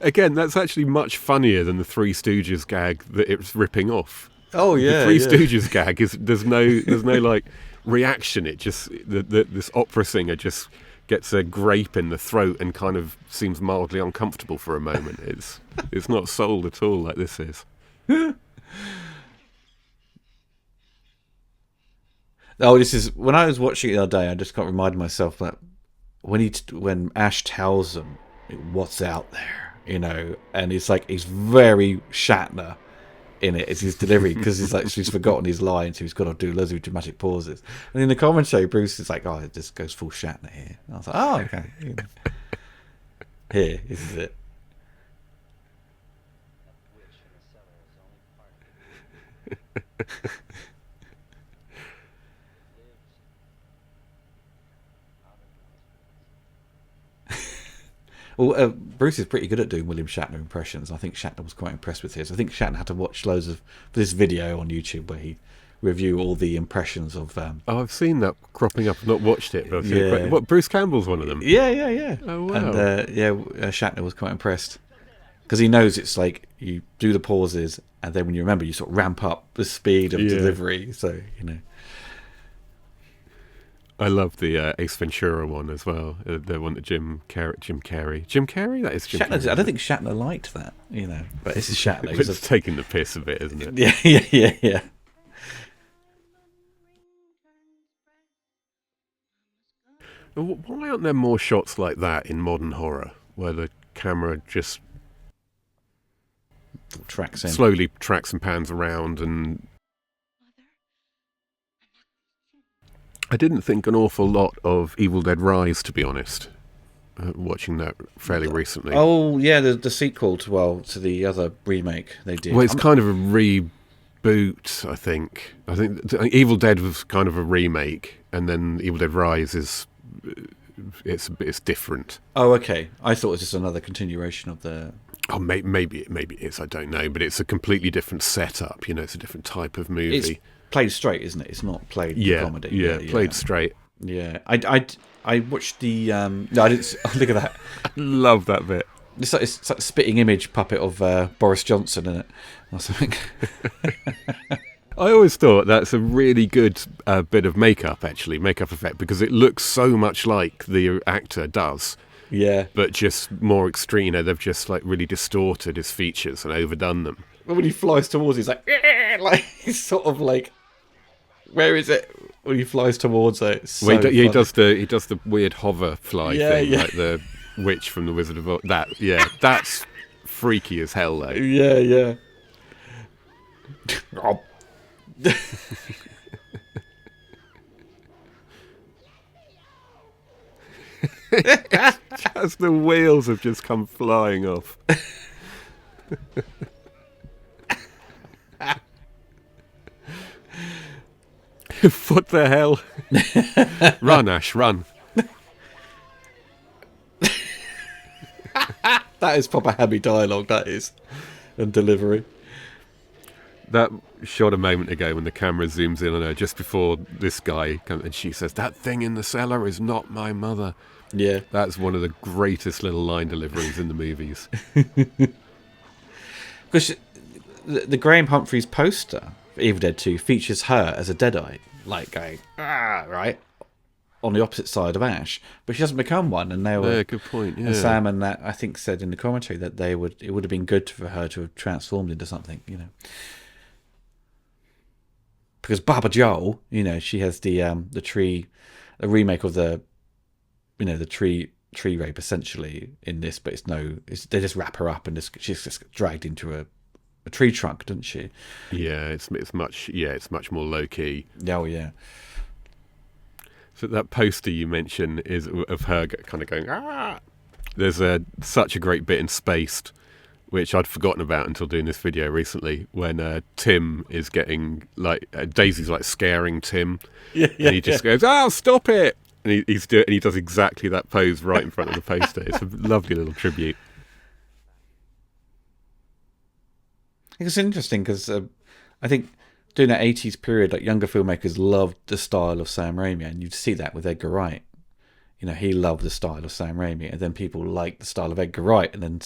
[SPEAKER 2] Again, that's actually much funnier than the Three Stooges gag that it's ripping off.
[SPEAKER 1] Oh yeah,
[SPEAKER 2] the Three Stooges gag is there's no like reaction. It just this opera singer just gets a grape in the throat and kind of seems mildly uncomfortable for a moment. It's not sold at all like this is.
[SPEAKER 1] Oh, this is when I was watching it the other day. I just can't remind myself that when Ash tells him what's out there, you know, and it's like he's very Shatner in it. It's his delivery because he's like she's forgotten his lines, so he's got to do loads of dramatic pauses. And in the commentary, Bruce is like, "Oh, it just goes full Shatner here." And I was like, "Oh, okay." Here, this is it. Well, Bruce is pretty good at doing William Shatner impressions. I think Shatner was quite impressed with his. I think Shatner had to watch loads of this video on YouTube where he review all the impressions of.
[SPEAKER 2] Oh, I've seen that cropping up. I've not watched it, but I've seen
[SPEAKER 1] Yeah.
[SPEAKER 2] it. What, Bruce Campbell's one of them?
[SPEAKER 1] Yeah.
[SPEAKER 2] Oh, wow.
[SPEAKER 1] And Shatner was quite impressed because he knows it's like you do the pauses and then when you remember, you sort of ramp up the speed of delivery. So
[SPEAKER 2] I love the Ace Ventura one as well. The one that Jim Carrey. That is Jim
[SPEAKER 1] Shatner.
[SPEAKER 2] Carrey.
[SPEAKER 1] I don't think Shatner liked that, but this is Shatner.
[SPEAKER 2] It's taking the piss a bit, isn't it?
[SPEAKER 1] Yeah.
[SPEAKER 2] Why aren't there more shots like that in modern horror, where the camera just
[SPEAKER 1] Tracks in.
[SPEAKER 2] slowly tracks and pans around? And I didn't think an awful lot of Evil Dead Rise, to be honest. Watching that fairly recently.
[SPEAKER 1] Oh yeah, the sequel to the other remake they did.
[SPEAKER 2] Well, it's kind of a reboot, I think. I think Evil Dead was kind of a remake, and then Evil Dead Rise is it's different.
[SPEAKER 1] Oh, okay. I thought it was just another continuation of the.
[SPEAKER 2] Oh, maybe it is. I don't know, but it's a completely different setup. It's a different type of movie.
[SPEAKER 1] It's played straight, isn't it? It's not played comedy.
[SPEAKER 2] Yeah, played straight.
[SPEAKER 1] Yeah, I watched the. No, I didn't. Oh, look at that!
[SPEAKER 2] I love that bit.
[SPEAKER 1] It's like a spitting image puppet of Boris Johnson in it, or something.
[SPEAKER 2] I always thought that's a really good bit of makeup effect, because it looks so much like the actor does.
[SPEAKER 1] Yeah,
[SPEAKER 2] but just more extreme. They've just like really distorted his features and overdone them.
[SPEAKER 1] When he flies towards, he's like he's sort of like, where is it? When he flies towards it, so
[SPEAKER 2] well, he does the weird hover fly thing,
[SPEAKER 1] yeah.
[SPEAKER 2] like the witch from the Wizard of Oz. That's freaky as hell, though.
[SPEAKER 1] Yeah.
[SPEAKER 2] As the wheels have just come flying off. What the hell? Run, Ash, run.
[SPEAKER 1] That is proper heavy dialogue, that is, and delivery.
[SPEAKER 2] That shot a moment ago when the camera zooms in on her just before this guy comes, and she says, "That thing in the cellar is not my mother."
[SPEAKER 1] Yeah.
[SPEAKER 2] That's one of the greatest little line deliveries in the movies.
[SPEAKER 1] Because the Graham Humphreys poster for Evil Dead 2 features her as a deadite, like going, right, on the opposite side of Ash. But she doesn't become one, and they were...
[SPEAKER 2] Yeah, good point, yeah.
[SPEAKER 1] And Sam and that, I think, said in the commentary that it would have been good for her to have transformed into something, Because Baba Joel, she has the tree, a remake of the tree rape essentially in this, but they just wrap her up and she's just dragged into a tree trunk, doesn't she?
[SPEAKER 2] Yeah, it's much more low key.
[SPEAKER 1] Oh yeah.
[SPEAKER 2] So that poster you mentioned is of her kind of going, ah. There's such a great bit in Spaced, which I'd forgotten about until doing this video recently, when Tim is getting Daisy's scaring Tim, and he just goes, "Oh, stop it!" And he does exactly that pose right in front of the poster. It's a lovely little tribute.
[SPEAKER 1] It's interesting because I think during that 80s period, younger filmmakers loved the style of Sam Raimi, and you'd see that with Edgar Wright. He loved the style of Sam Raimi, and then people like the style of Edgar Wright, and then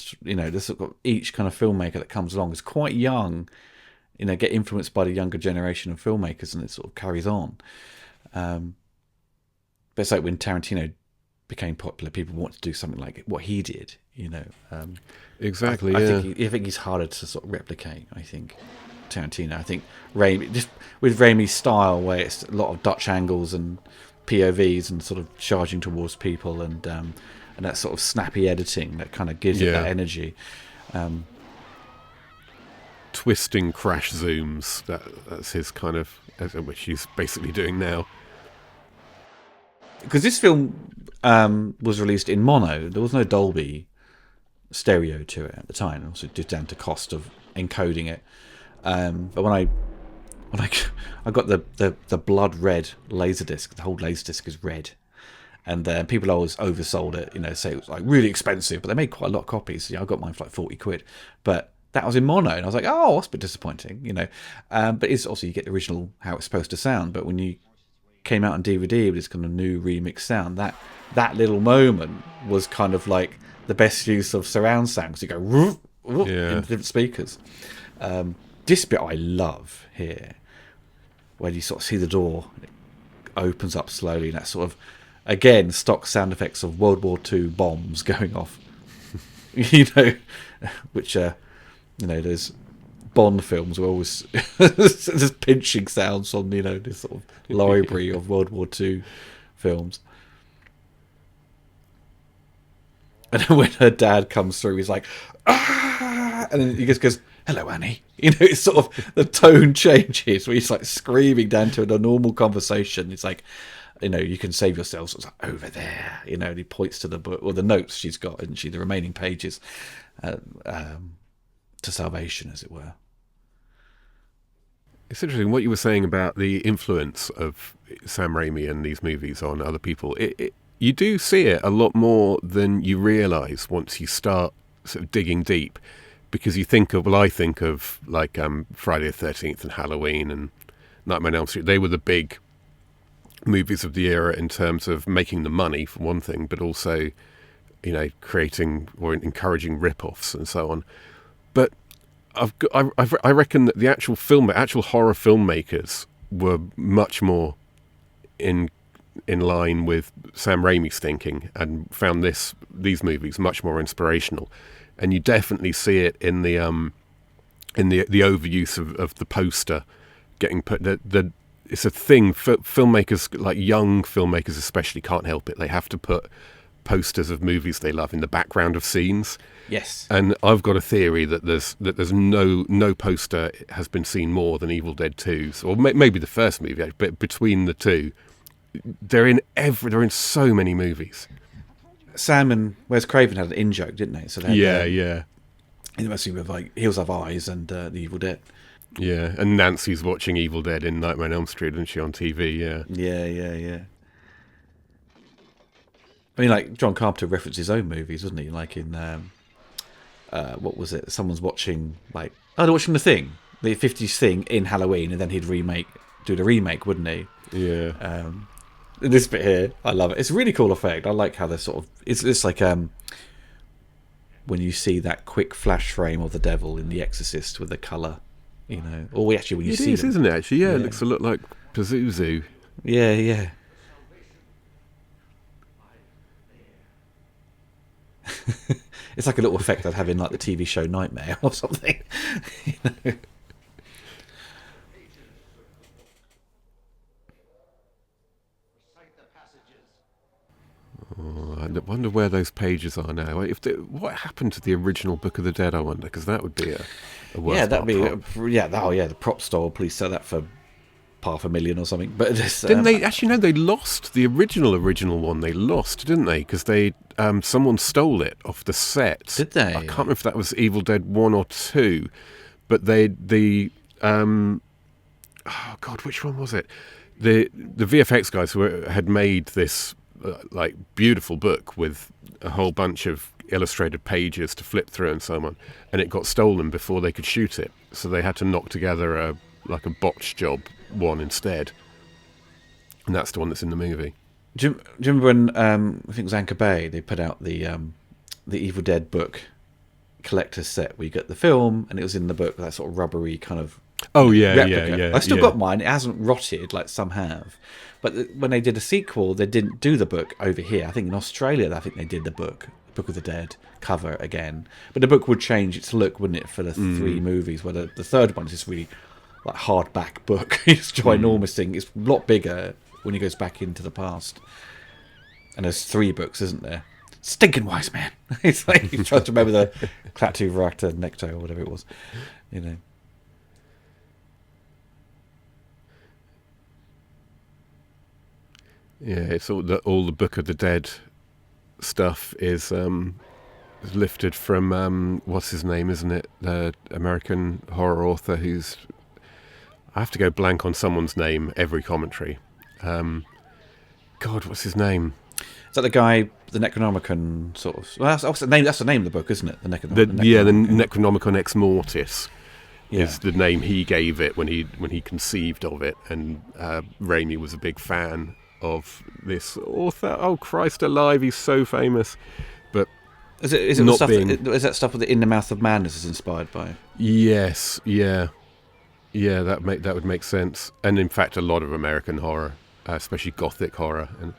[SPEAKER 1] this sort of each kind of filmmaker that comes along is quite young, get influenced by the younger generation of filmmakers, and it sort of carries on. But it's like when Tarantino became popular, people want to do something like what he did.
[SPEAKER 2] Exactly.
[SPEAKER 1] I think he's harder to sort of replicate. I think Tarantino. I think Raimi, just with Raimi's style, where it's a lot of Dutch angles and POVs and sort of charging towards people, and that sort of snappy editing that kind of gives it that energy.
[SPEAKER 2] Twisting crash zooms. That's his kind of, which he's basically doing now.
[SPEAKER 1] Because this film was released in mono, there was no Dolby stereo to it at the time, also just down to cost of encoding it. But when I got the blood red laserdisc, the whole laserdisc is red, And people always oversold it, say it was like really expensive, but they made quite a lot of copies. I got mine for like 40 quid, but that was in mono, and I was like, oh, that's a bit disappointing. But it's also, you get the original how it's supposed to sound, but when you came out on DVD with this kind of new remix sound, that little moment was kind of like the best use of surround sound, because you go whoop, whoop, into different speakers. This bit I love here, where you sort of see the door, it opens up slowly, and that sort of, again, stock sound effects of World War II bombs going off. Which there's Bond films were always just pinching sounds on this sort of library of World War II films. And then when her dad comes through, he's like, ah! And then he just goes, hello, Annie. It's sort of, the tone changes where he's like screaming down to a normal conversation. It's like, you can save yourselves. It's like, over there. And he points to the book, or the notes she's got, isn't she? The remaining pages to salvation, as it were.
[SPEAKER 2] It's interesting what you were saying about the influence of Sam Raimi and these movies on other people. You do see it a lot more than you realise once you start sort of digging deep, because I think of like Friday the 13th and Halloween and Nightmare on Elm Street. They were the big movies of the era in terms of making the money, for one thing, but also, creating or encouraging rip-offs and so on. But I reckon that the actual horror filmmakers were much more in line with Sam Raimi's thinking, and found these movies much more inspirational. And you definitely see it in the overuse of the poster getting put. It's a thing for filmmakers, like young filmmakers especially, can't help it. They have to put posters of movies they love in the background of scenes.
[SPEAKER 1] Yes.
[SPEAKER 2] And I've got a theory that there's no poster has been seen more than Evil Dead 2's, or maybe the first movie, but between the two, they're in so many movies.
[SPEAKER 1] Sam and Wes Craven had an in-joke, didn't they? So they had,
[SPEAKER 2] yeah.
[SPEAKER 1] It must be with like Hills Have Eyes and The Evil Dead.
[SPEAKER 2] Yeah, and Nancy's watching Evil Dead in Nightmare on Elm Street, isn't she, on TV? Yeah.
[SPEAKER 1] Yeah. I mean, like, John Carpenter referenced his own movies, wasn't he? Like in, what was it? Someone's watching, like, they're watching The Thing, the 50s Thing in Halloween, and then he'd do the remake, wouldn't he?
[SPEAKER 2] Yeah.
[SPEAKER 1] This bit here, I love it. It's a really cool effect. I like how they're sort of, it's like when you see that quick flash frame of the devil in The Exorcist with the colour, or actually when you see
[SPEAKER 2] it is, isn't it? Actually, yeah, it looks a lot like Pazuzu.
[SPEAKER 1] Yeah. It's like a little effect I'd have in like the TV show Nightmare or something.
[SPEAKER 2] Oh, I wonder where those pages are now. What happened to the original Book of the Dead? I wonder, because that would be a worthwhile prop.
[SPEAKER 1] The prop store. Please sell that for $500,000 or something. But
[SPEAKER 2] didn't they actually? No, they lost the original one. They lost, didn't they? Because someone stole it off the set.
[SPEAKER 1] Did they?
[SPEAKER 2] I can't remember if that was Evil Dead 1 or 2, but oh God, which one was it? The VFX guys had made this like beautiful book with a whole bunch of illustrated pages to flip through and so on, and it got stolen before they could shoot it, so they had to knock together a botch job one instead, and that's the one that's in the movie.
[SPEAKER 1] Do you remember when I think it was Anchor Bay, they put out the Evil Dead book collector's set where you got the film and it was in the book, that sort of rubbery kind of replica.
[SPEAKER 2] Yeah.
[SPEAKER 1] I still got mine. It hasn't rotted like some have. But when they did a sequel, they didn't do the book over here. I think in Australia, I think they did the Book of the Dead cover again. But the book would change its look, wouldn't it, for the three movies? Where the third one is this really like hardback book. It's a ginormous thing. It's a lot bigger when he goes back into the past. And there's 3 books, isn't there? Stinking wise man. It's like he tries to remember the Klaatu Varakta Necto or whatever it was.
[SPEAKER 2] Yeah, it's all the Book of the Dead stuff is lifted from what's his name, isn't it? The American horror author who's, I have to go blank on someone's name every commentary. God, what's his name?
[SPEAKER 1] Is that the guy, the Necronomicon sort of? Well, that's the name. That's the name of the book, isn't it? The
[SPEAKER 2] The
[SPEAKER 1] Necronomicon.
[SPEAKER 2] Necronomicon Ex Mortis
[SPEAKER 1] Yeah.
[SPEAKER 2] is the name he gave it when he conceived of it, and Raimi was a big fan of this author. Oh Christ alive, he's so famous. But
[SPEAKER 1] Is it the
[SPEAKER 2] not
[SPEAKER 1] stuff
[SPEAKER 2] being
[SPEAKER 1] is that stuff that In the Mouth of Madness is inspired by?
[SPEAKER 2] yes, yeah, that would make sense. And in fact, a lot of American horror, especially Gothic horror, and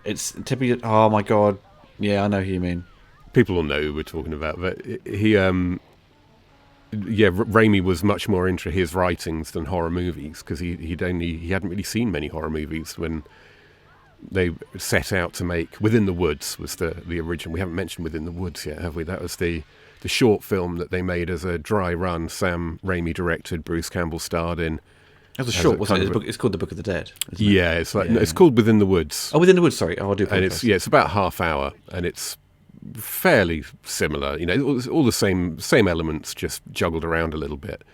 [SPEAKER 1] It's typically. Oh my god. Yeah, I know who you mean.
[SPEAKER 2] people will know who we're talking about. But he, Raimi was much more into his writings than horror movies, because he hadn't really seen many horror movies when they set out to make Within the Woods was the original. We haven't mentioned Within the Woods yet, have we? That was the short film that they made as a dry run. Sam Raimi directed, Bruce Campbell starred in.
[SPEAKER 1] It was a short, wasn't it? It's called The Book of the Dead. Isn't it?
[SPEAKER 2] Yeah, it's like it's called Within the Woods.
[SPEAKER 1] Oh, Within the Woods. Sorry. Oh, I do
[SPEAKER 2] And
[SPEAKER 1] apologize.
[SPEAKER 2] it's about half hour, and it's fairly similar. You know, all the same elements, just juggled around a little bit.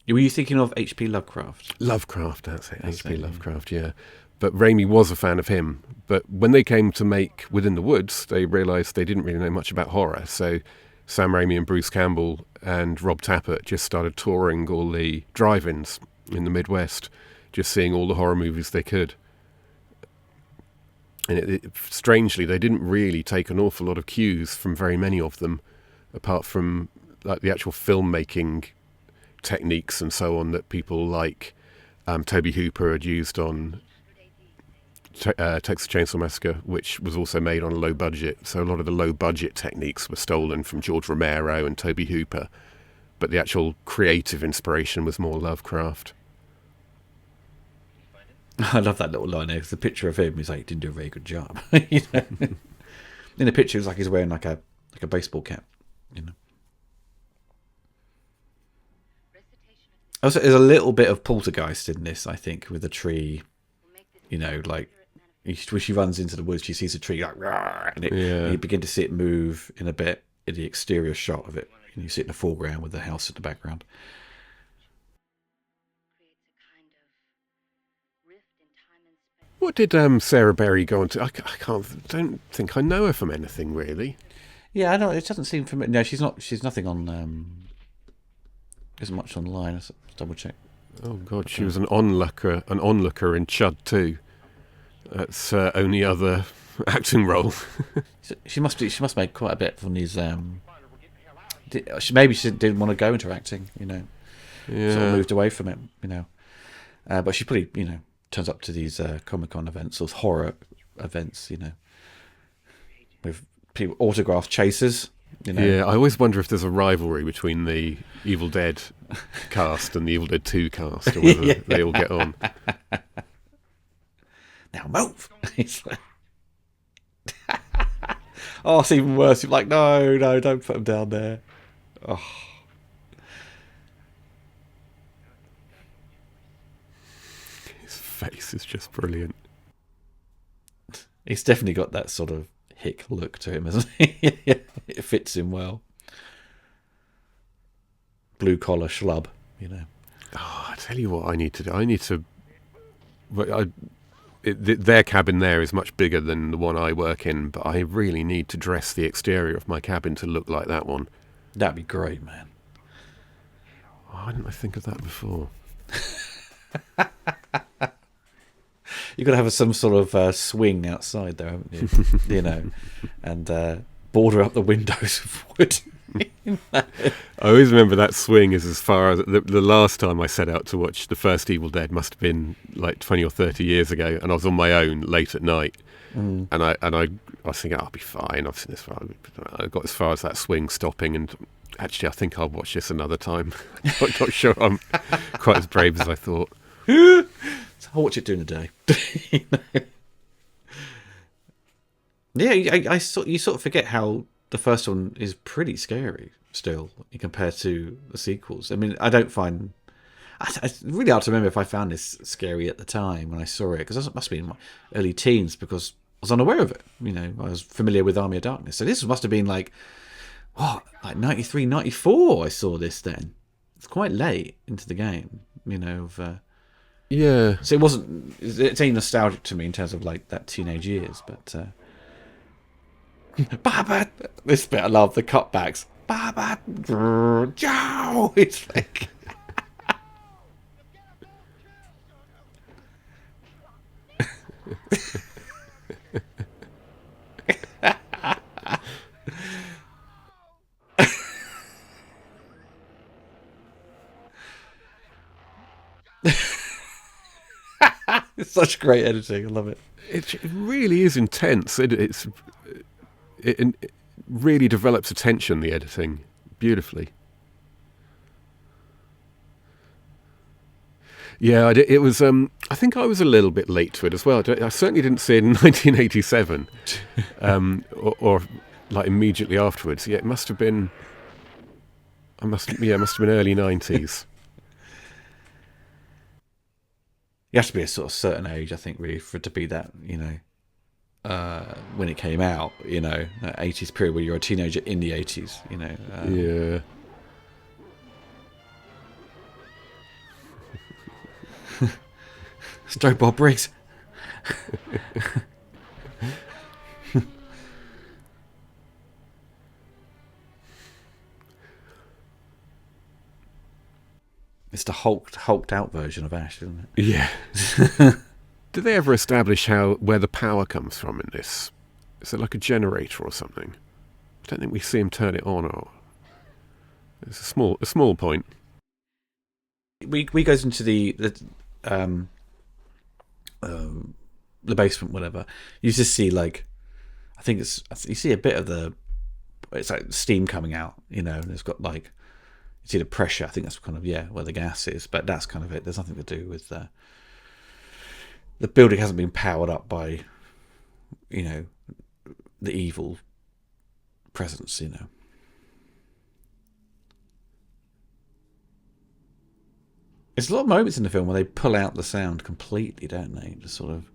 [SPEAKER 1] Were you thinking of H.P. Lovecraft?
[SPEAKER 2] Lovecraft, that's it. H.P.
[SPEAKER 1] it, yeah.
[SPEAKER 2] Lovecraft, yeah. But Raimi was a fan of him. But when they came to make Within the Woods, they realised they didn't really know much about horror. So Sam Raimi and Bruce Campbell and Rob Tappert just started touring all the drive-ins in the Midwest, just seeing all the horror movies they could. And strangely, they didn't really take an awful lot of cues from very many of them, apart from like the actual filmmaking techniques and so on that people like Toby Hooper had used on Texas Chainsaw Massacre, which was also made on a low budget. So a lot of the low budget techniques were stolen from George Romero and Toby Hooper, but the actual creative inspiration was more Lovecraft.
[SPEAKER 1] I love that little line there. 'Cause the picture of him is like, he didn't do a very good job. You know? In the picture, it's like he's wearing like a baseball cap. You know. Also, there's a little bit of poltergeist in this, I think, with the tree. You know, like when she runs into the woods, she sees a tree like, "Rawr," and you begin to see it move in a bit in the exterior shot of it. And you see it in the foreground with the house in the background.
[SPEAKER 2] What did Sarah Berry go on to? Don't think I know her from anything really.
[SPEAKER 1] Yeah, I know. It doesn't seem familiar. No, she's not. She's nothing on. Isn't much online. Let's double check.
[SPEAKER 2] Oh God, she was an onlooker in Chud 2. That's her only other acting role.
[SPEAKER 1] She must make quite a bit from these. Maybe she didn't want to go into acting. You know, sort of moved away from it. You know, but she probably turns up to these Comic-Con events or horror events. You know, with people autograph chasers. You know?
[SPEAKER 2] Yeah, I always wonder if there's a rivalry between the Evil Dead cast and the Evil Dead 2 cast, or whether they all get on.
[SPEAKER 1] Now move! It's like... oh, it's even worse. You're like, no, don't put them down there. Oh.
[SPEAKER 2] His face is just brilliant.
[SPEAKER 1] He's definitely got that sort of hick look to him, hasn't he? It fits him well. Blue collar schlub, you know.
[SPEAKER 2] Oh, I tell you what I need to do. I need to... their cabin there is much bigger than the one I work in, but I really need to dress the exterior of my cabin to look like that one.
[SPEAKER 1] That'd be great, man.
[SPEAKER 2] Why didn't I think of that before?
[SPEAKER 1] You've got to have some sort of swing outside there, haven't you? You know, and border up the windows with wood.
[SPEAKER 2] I always remember that swing is as far as the last time I set out to watch the first Evil Dead must have been like 20 or 30 years ago, and I was on my own late at night, and I was thinking, I'll be fine. I've seen this far. I got as far as that swing stopping, and actually I think I'll watch this another time. I'm not sure I'm quite as brave as I thought.
[SPEAKER 1] I'll watch it during the day. You know? Yeah, you sort of forget how the first one is pretty scary still compared to the sequels. I mean, I don't find... It's really hard to remember if I found this scary at the time when I saw it, because it must have been in my early teens, because I was unaware of it. You know, I was familiar with Army of Darkness. So this must have been like 93, 94 I saw this then. It's quite late into the game, you know, of
[SPEAKER 2] Yeah.
[SPEAKER 1] So it wasn't. It's ain't nostalgic to me in terms of like that teenage years, but Baba. This bit I love the cutbacks. Baba, Joe. It's like it's such great editing. I love it.
[SPEAKER 2] It really is intense. It really develops attention, the editing, beautifully. Yeah, it was. I think I was a little bit late to it as well. I certainly didn't see it in 1987, or like immediately afterwards. Yeah, it must have been. It must have been early 90s.
[SPEAKER 1] You have to be a sort of certain age, I think, really, for it to be that, when it came out, that 80s period where you're a teenager in the 80s,
[SPEAKER 2] Yeah.
[SPEAKER 1] Stroke Bob Briggs. It's the hulked out version of Ash, isn't it?
[SPEAKER 2] Yeah. Did they ever establish where the power comes from in this? Is it like a generator or something? I don't think we see him turn it on. Or it's a small point.
[SPEAKER 1] We goes into um the basement, whatever. You just see like, you see a bit of it's like steam coming out, and it's got like, you see the pressure. I think that's kind of where the gas is, but that's kind of it. There's nothing to do with the building hasn't been powered up by the evil presence. There's a lot of moments in the film where they pull out the sound completely, don't they? To sort of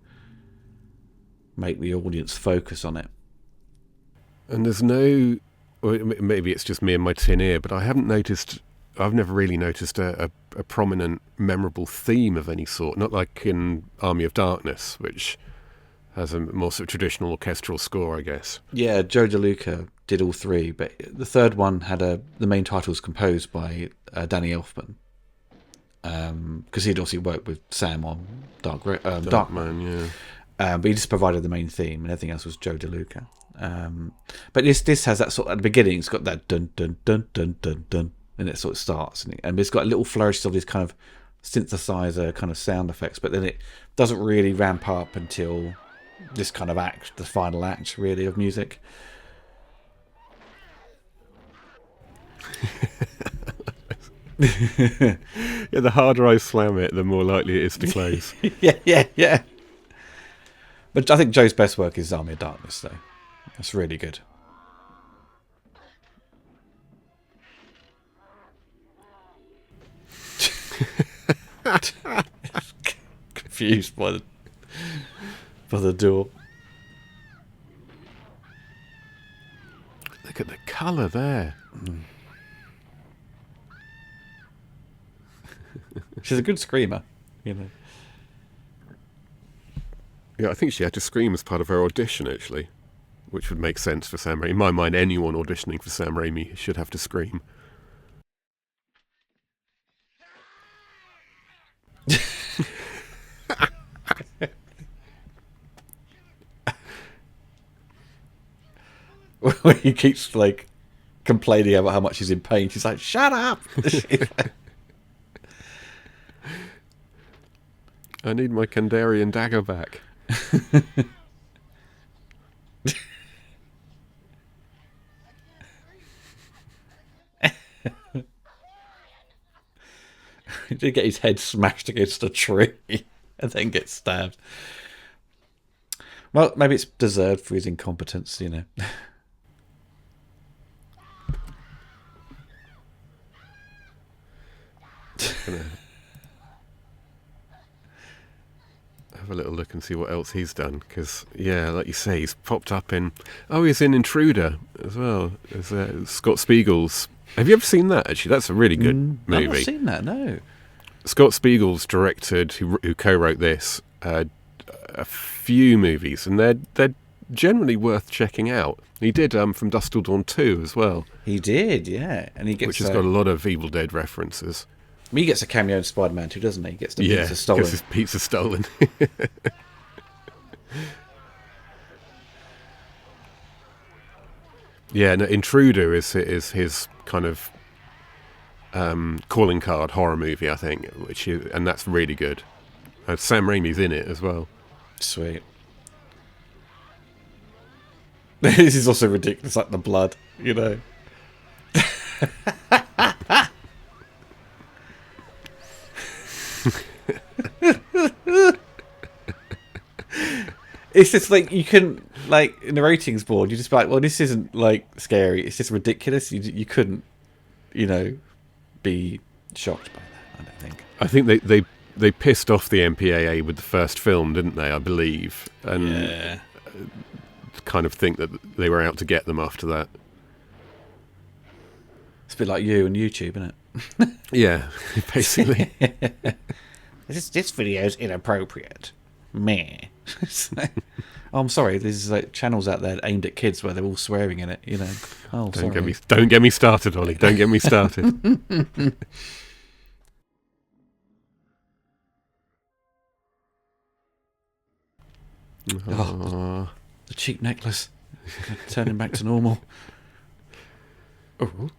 [SPEAKER 1] make the audience focus on it.
[SPEAKER 2] And there's no, or maybe it's just me and my tin ear, but I've never really noticed a prominent, memorable theme of any sort. Not like in Army of Darkness, which has a more sort of traditional orchestral score, I guess.
[SPEAKER 1] Yeah, Joe DeLuca did all three, but the third one had the main title was composed by Danny Elfman, because he'd also worked with Sam on Darkman,
[SPEAKER 2] yeah.
[SPEAKER 1] But he just provided the main theme, and everything else was Joe DeLuca. But this has that sort of, at the beginning, it's got that dun dun dun dun dun dun, and it sort of starts, and it's got a little flourish of these kind of synthesizer kind of sound effects, but then it doesn't really ramp up until this kind of act, the final act, really, of music.
[SPEAKER 2] Yeah, the harder I slam it, the more likely it is to close.
[SPEAKER 1] yeah. But I think Joe's best work is Army of Darkness, though. That's really good. Confused by the door.
[SPEAKER 2] Look at the colour there.
[SPEAKER 1] She's a good screamer,
[SPEAKER 2] Yeah, I think she had to scream as part of her audition, actually, which would make sense for Sam Raimi. In my mind, anyone auditioning for Sam Raimi should have to scream.
[SPEAKER 1] When he keeps like complaining about how much he's in pain, she's like, "Shut up!"
[SPEAKER 2] I need my Kandarian dagger back.
[SPEAKER 1] He did get his head smashed against a tree and then get stabbed. Well, maybe it's deserved for his incompetence,
[SPEAKER 2] Have a little look and see what else he's done, because like you say, he's popped up in he's in Intruder as well as Scott Spiegel's. Have you ever seen that? Actually, that's a really good movie.
[SPEAKER 1] I've not seen that, no.
[SPEAKER 2] Scott Spiegel's directed, who co-wrote this, a few movies, and they're generally worth checking out. He did From Dusk Till Dawn 2 as well.
[SPEAKER 1] He did, yeah, and he gets
[SPEAKER 2] which has got a lot of Evil Dead references.
[SPEAKER 1] He gets a cameo in Spider-Man too, doesn't he? He gets the pizza stolen.
[SPEAKER 2] Because his pizza's stolen. Yeah, no, Intruder is his kind of calling card horror movie, I think, and that's really good. Sam Raimi's in it as well.
[SPEAKER 1] Sweet. This is also ridiculous, like the blood, you know. It's just like you couldn't, like, in the ratings board, you just be like, well, this isn't like scary. It's just ridiculous. You couldn't, you know, be shocked by that. I don't think.
[SPEAKER 2] I think they pissed off the MPAA with the first film, didn't they? I believe, and kind of think that they were out to get them after that.
[SPEAKER 1] It's a bit like you and YouTube, isn't
[SPEAKER 2] it? Yeah, basically.
[SPEAKER 1] This video's inappropriate. Meh. I'm sorry. There's like channels out there aimed at kids where they're all swearing in it. You know. Oh,
[SPEAKER 2] don't get me started, Ollie. Don't get me started.
[SPEAKER 1] Oh, the cheap necklace turning back to normal.
[SPEAKER 2] Oh,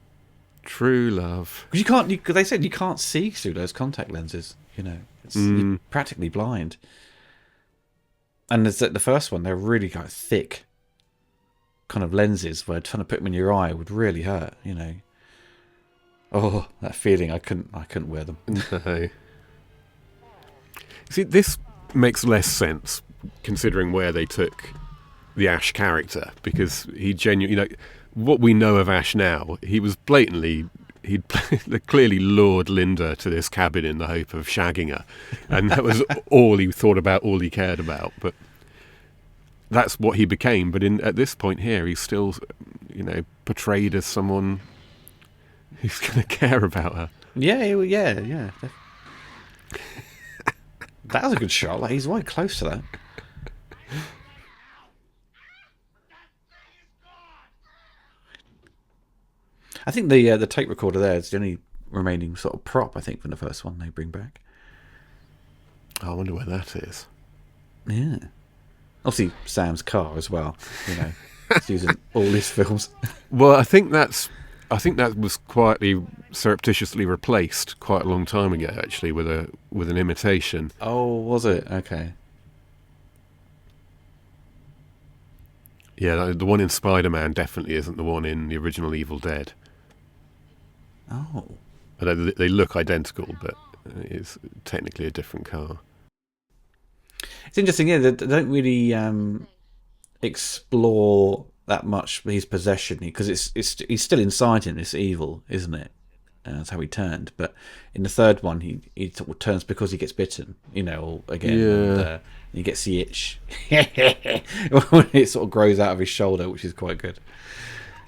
[SPEAKER 2] true love.
[SPEAKER 1] Because you can't. They said you can't see through those contact lenses. You know, you're practically blind. And the first one, they're really kind of thick, kind of lenses where trying to put them in your eye would really hurt. You know. Oh, that feeling! I couldn't wear them.
[SPEAKER 2] No. See, this makes less sense considering where they took the Ash character, because he genuinely, you know, what we know of Ash now, he was blatantly, he'd clearly lured Linda to this cabin in the hope of shagging her, and that was all he thought about, all he cared about. But that's what he became. But at this point here, he's still, you know, portrayed as someone who's going to care about her.
[SPEAKER 1] Yeah. That was a good shot. Like, he's right close to that. I think the tape recorder there is the only remaining sort of prop, I think, from the first one they bring back.
[SPEAKER 2] I wonder where that is.
[SPEAKER 1] Yeah. Obviously, Sam's car as well. You know, it's using all his films.
[SPEAKER 2] Well, I think that was quietly, surreptitiously replaced quite a long time ago, actually, with an imitation.
[SPEAKER 1] Oh, was it? Okay.
[SPEAKER 2] Yeah, the one in Spider-Man definitely isn't the one in the original Evil Dead.
[SPEAKER 1] Oh.
[SPEAKER 2] They look identical, but it's technically a different car.
[SPEAKER 1] It's interesting, yeah, they don't really explore that much his possession, because he's still inside him, this evil, isn't it? That's how he turned. But in the third one, he sort of turns because he gets bitten, you know, again.
[SPEAKER 2] Yeah.
[SPEAKER 1] And he gets the itch. When it sort of grows out of his shoulder, which is quite good.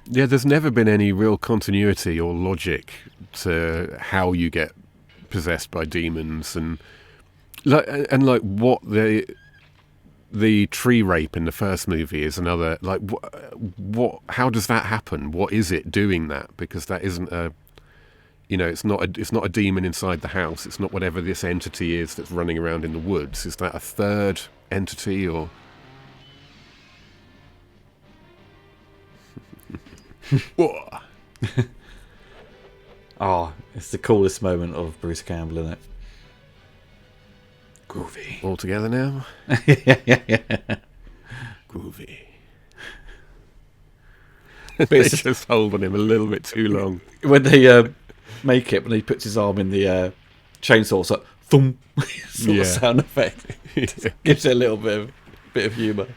[SPEAKER 2] Yeah, there's never been any real continuity or logic to how you get possessed by demons, and what the tree rape in the first movie is another, like, what how does that happen? What is it doing that? Because that isn't it's not a demon inside the house. It's not whatever this entity is that's running around in the woods. Is that a third entity, or?
[SPEAKER 1] Oh, it's the coolest moment of Bruce Campbell, isn't it? Groovy.
[SPEAKER 2] All together now?
[SPEAKER 1] yeah.
[SPEAKER 2] Groovy. They just hold on him a little bit too long.
[SPEAKER 1] When they make it, when he puts his arm in the chainsaw, it's like thump, sort of sound effect. Gives it a little bit of humour.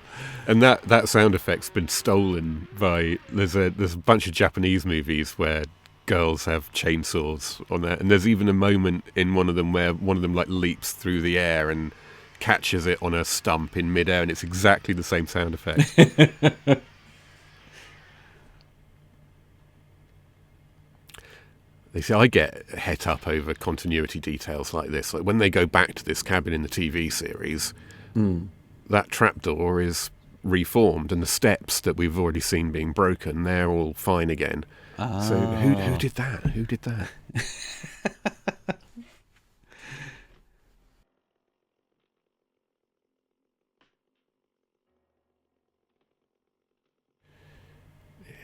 [SPEAKER 2] And that sound effect's been stolen by there's a bunch of Japanese movies where girls have chainsaws on that, and there's even a moment in one of them where one of them like leaps through the air and catches it on a stump in midair, and it's exactly the same sound effect. They say I get het up over continuity details like this. Like when they go back to this cabin in the TV series, that trapdoor is reformed, and the steps that we've already seen being broken, they're all fine again. So who did that? Who did that?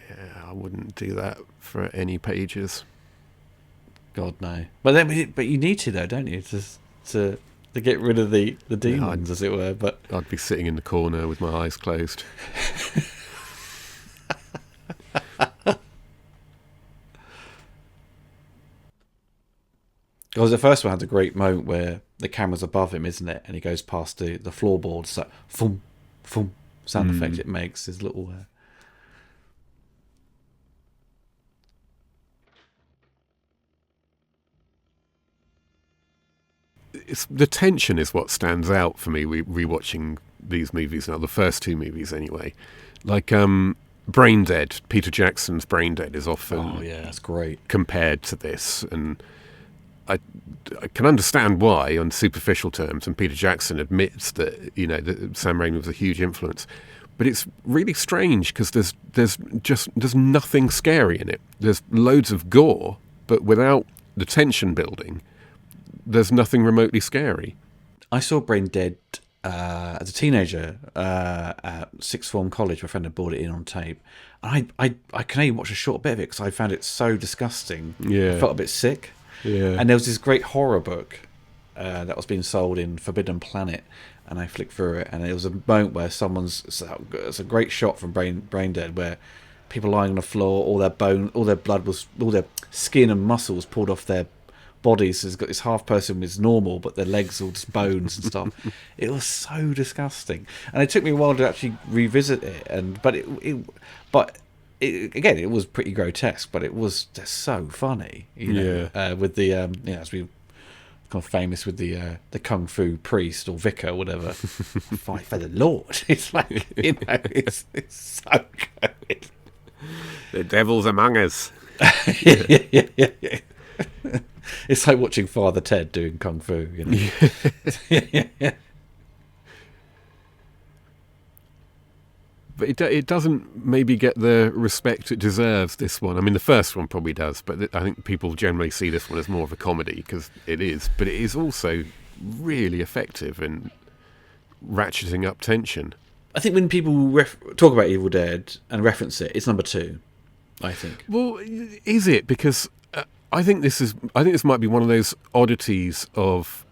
[SPEAKER 2] Yeah, I wouldn't do that for any pages.
[SPEAKER 1] God no. But you need to though, don't you, to get rid of the demons, as it were. But
[SPEAKER 2] I'd be sitting in the corner with my eyes closed.
[SPEAKER 1] because the first one had a great moment where the camera's above him, isn't it? And he goes past the floorboards, that thump, thump sound effect it makes. His little.
[SPEAKER 2] The tension is what stands out for me rewatching these movies now, the first two movies anyway. Like Brain Dead, Peter Jackson's Brain Dead is often
[SPEAKER 1] that's great,
[SPEAKER 2] compared to this, and I can understand why on superficial terms, and Peter Jackson admits that, you know, that Sam Raimi was a huge influence. But it's really strange because there's nothing scary in it. There's loads of gore, but without the tension building, there's nothing remotely scary.
[SPEAKER 1] I saw Brain Dead as a teenager at sixth form college. My friend had bought it in on tape. And I can only watch a short bit of it because I found it so disgusting.
[SPEAKER 2] Yeah.
[SPEAKER 1] I felt a bit sick.
[SPEAKER 2] Yeah.
[SPEAKER 1] And there was this great horror book that was being sold in Forbidden Planet. And I flicked through it, and there was a moment where it's a great shot from Brain Dead where people lying on the floor, all their blood was, all their skin and muscles pulled off their bodies. So it's got this half person was normal, but their legs all just bones and stuff. It was so disgusting, and it took me a while to actually revisit it. But again, it was pretty grotesque, but it was just so funny. You know, with the as we kind of famous with the kung fu priest or vicar or whatever. Fight for the Lord. It's like, you know, it's so good.
[SPEAKER 2] The devil's among us.
[SPEAKER 1] yeah. It's like watching Father Ted doing kung fu, you know. Yeah.
[SPEAKER 2] But it doesn't maybe get the respect it deserves, this one. I mean, the first one probably does, but I think people generally see this one as more of a comedy, because it is. But it is also really effective in ratcheting up tension. I
[SPEAKER 1] think when people talk about Evil Dead and reference it, it's number 2, I think.
[SPEAKER 2] Well, is it? Because I think this might be one of those oddities of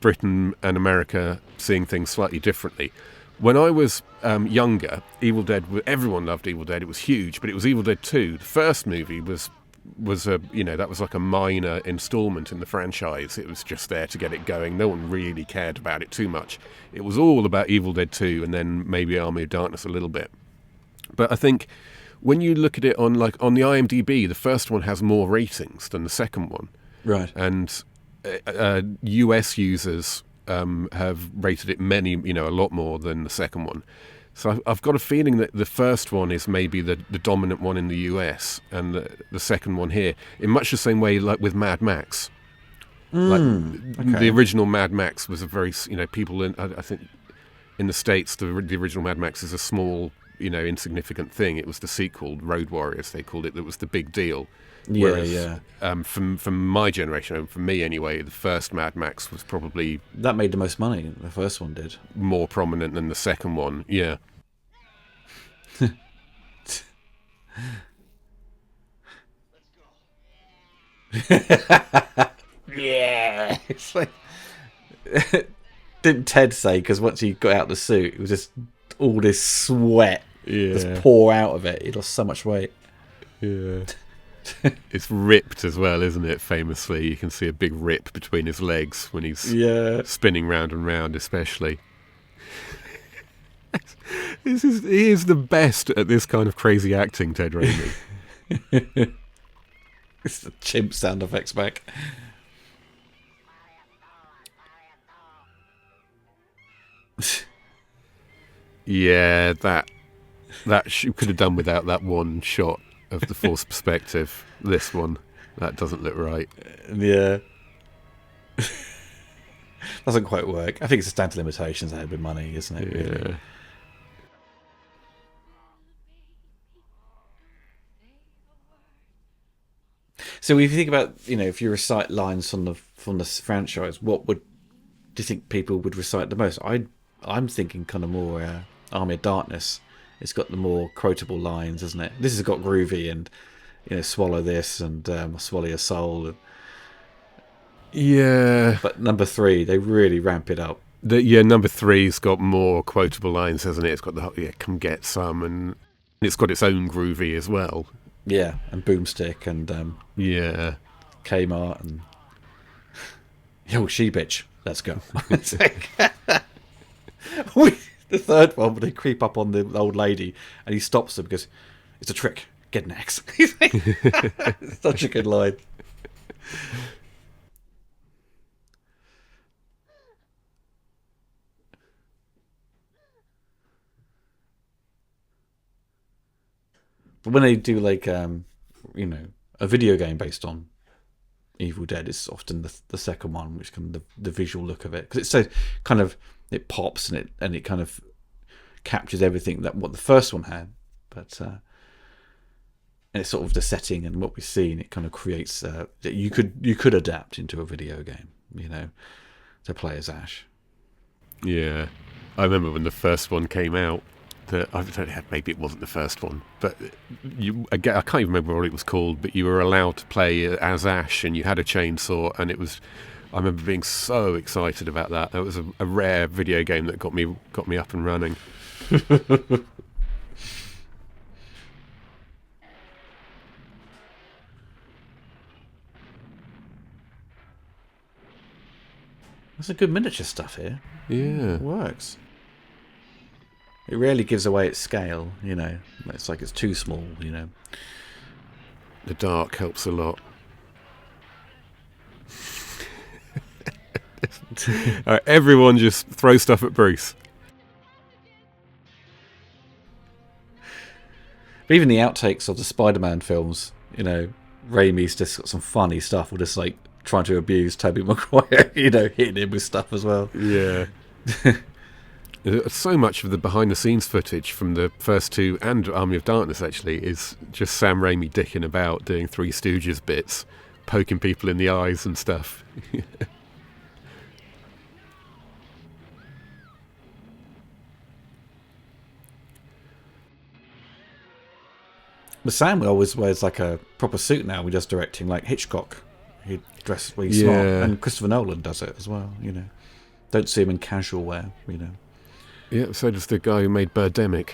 [SPEAKER 2] Britain and America seeing things slightly differently. When I was younger, everyone loved Evil Dead. It was huge, but it was Evil Dead 2. The first movie was that was like a minor installment in the franchise. It was just there to get it going. No one really cared about it too much. It was all about Evil Dead 2 and then maybe Army of Darkness a little bit. But I think when you look at it on the IMDb, the first one has more ratings than the second one.
[SPEAKER 1] Right.
[SPEAKER 2] And US users have rated it a lot more than the second one. So I've got a feeling that the first one is maybe the dominant one in the US, and the second one here, in much the same way like with Mad Max. The original Mad Max was a very, people I think in the States, the original Mad Max is a small, insignificant thing. It was the sequel, Road Warriors, they called it, that was the big deal. Whereas, from my generation, from me anyway, the first Mad Max was probably...
[SPEAKER 1] That made the most money, the first one did.
[SPEAKER 2] More prominent than the second one, yeah.
[SPEAKER 1] Yeah! It's like... Didn't Ted say, because once he got out the suit, it was just all this sweat just pour out of it. He lost so much weight.
[SPEAKER 2] Yeah. It's ripped as well, isn't it? Famously, you can see a big rip between his legs when he's spinning round and round, especially. He is the best at this kind of crazy acting, Ted Raimi.
[SPEAKER 1] It's the chimp sound effects back.
[SPEAKER 2] Yeah, that could have done without that one shot of the forced perspective. This one. That doesn't look right.
[SPEAKER 1] Yeah. Doesn't quite work. I think it's down to limitations ahead with money, isn't it? Really?
[SPEAKER 2] Yeah.
[SPEAKER 1] So if you think about, if you recite lines from the franchise, what would do you think people would recite the most? I'm thinking kind of more Army of Darkness. It's got the more quotable lines, isn't it? This has got groovy and swallow this and swallow your soul.
[SPEAKER 2] Yeah.
[SPEAKER 1] But number 3, they really ramp it up.
[SPEAKER 2] Number 3's got more quotable lines, hasn't it? It's got the come get some, and it's got its own groovy as well.
[SPEAKER 1] Yeah, and Boomstick and
[SPEAKER 2] Yeah.
[SPEAKER 1] Kmart and yo, she bitch. Let's go. The third one, when they creep up on the old lady and he stops them because it's a trick. Get an axe. Such a good line. But when they do like a video game based on Evil Dead, it's often the second one, which kind of the visual look of it, because it's so kind of it pops and it kind of captures everything that what the first one had, but and it's sort of the setting and what we see, and it kind of creates that you could adapt into a video game, to play as Ash.
[SPEAKER 2] Yeah. I remember when the first one came out. Maybe it wasn't the first one, but I can't even remember what it was called. But you were allowed to play as Ash, and you had a chainsaw, and it was. I remember being so excited about that. That was a rare video game that got me up and running.
[SPEAKER 1] There's a good miniature stuff here.
[SPEAKER 2] Yeah,
[SPEAKER 1] it works. It rarely gives away its scale, It's like it's too small,
[SPEAKER 2] The dark helps a lot. All right, everyone just throw stuff at Bruce.
[SPEAKER 1] But even the outtakes of the Spider-Man films, Raimi's just got some funny stuff, or just like trying to abuse Tobey Maguire, hitting him with stuff as well.
[SPEAKER 2] Yeah. So much of the behind-the-scenes footage from the first two and Army of Darkness, actually, is just Sam Raimi dicking about, doing Three Stooges bits, poking people in the eyes and stuff.
[SPEAKER 1] But Sam always wears like a proper suit now. We're just directing like Hitchcock. He dresses really smart. And Christopher Nolan does it as well, Don't see him in casual wear,
[SPEAKER 2] Yeah, so does the guy who made Birdemic.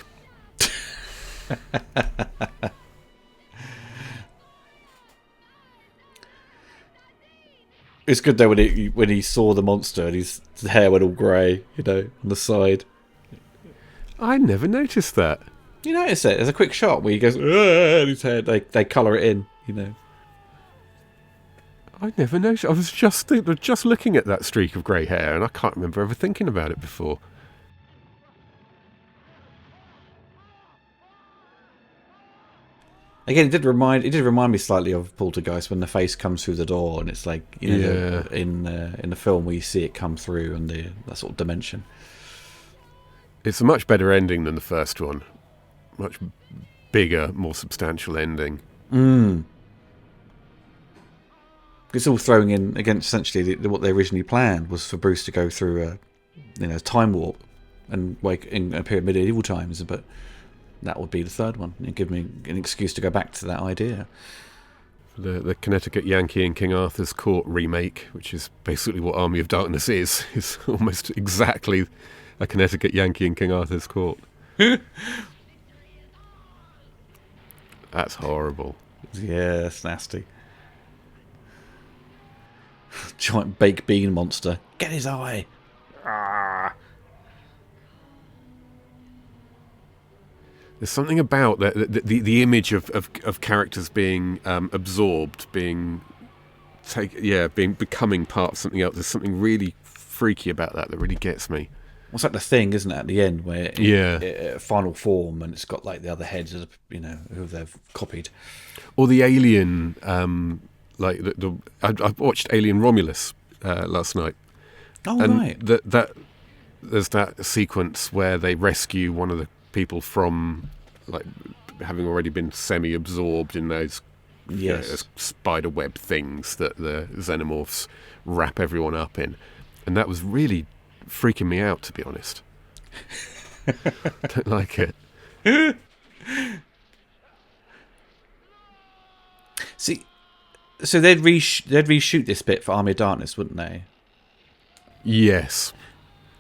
[SPEAKER 1] It's good though when he saw the monster and his hair went all grey, on the side.
[SPEAKER 2] I never noticed that.
[SPEAKER 1] You notice it? There's a quick shot where he goes, and his hair. They colour it in,
[SPEAKER 2] I never noticed. I was just looking at that streak of grey hair, and I can't remember ever thinking about it before.
[SPEAKER 1] Again, it did remind me slightly of Poltergeist when the face comes through the door, and it's like in the film where you see it come through and that sort of dimension.
[SPEAKER 2] It's a much better ending than the first one. Much bigger, more substantial ending.
[SPEAKER 1] It's all throwing in against essentially what they originally planned was for Bruce to go through a time warp and wake in appear at medieval times, but that would be the third one. It'd give me an excuse to go back to that idea.
[SPEAKER 2] The Connecticut Yankee in King Arthur's Court remake, which is basically what Army of Darkness is almost exactly a Connecticut Yankee in King Arthur's Court. That's horrible.
[SPEAKER 1] Yeah, that's nasty. Giant baked bean monster. Get his eye. Ah.
[SPEAKER 2] There's something about the image of characters being absorbed, becoming part of something else. There's something really freaky about that really gets me.
[SPEAKER 1] What's like the thing, isn't it, at the end where final form and it's got like the other heads, who they've copied.
[SPEAKER 2] Or the alien Like I watched Alien Romulus last night,
[SPEAKER 1] Oh,
[SPEAKER 2] and
[SPEAKER 1] right.
[SPEAKER 2] that there's that sequence where they rescue one of the people from like having already been semi-absorbed in those
[SPEAKER 1] Yes.
[SPEAKER 2] spider web things that the xenomorphs wrap everyone up in, and that was really freaking me out, to be honest. Don't like it.
[SPEAKER 1] See, so they'd reshoot this bit for Army of Darkness, wouldn't they?
[SPEAKER 2] Yes.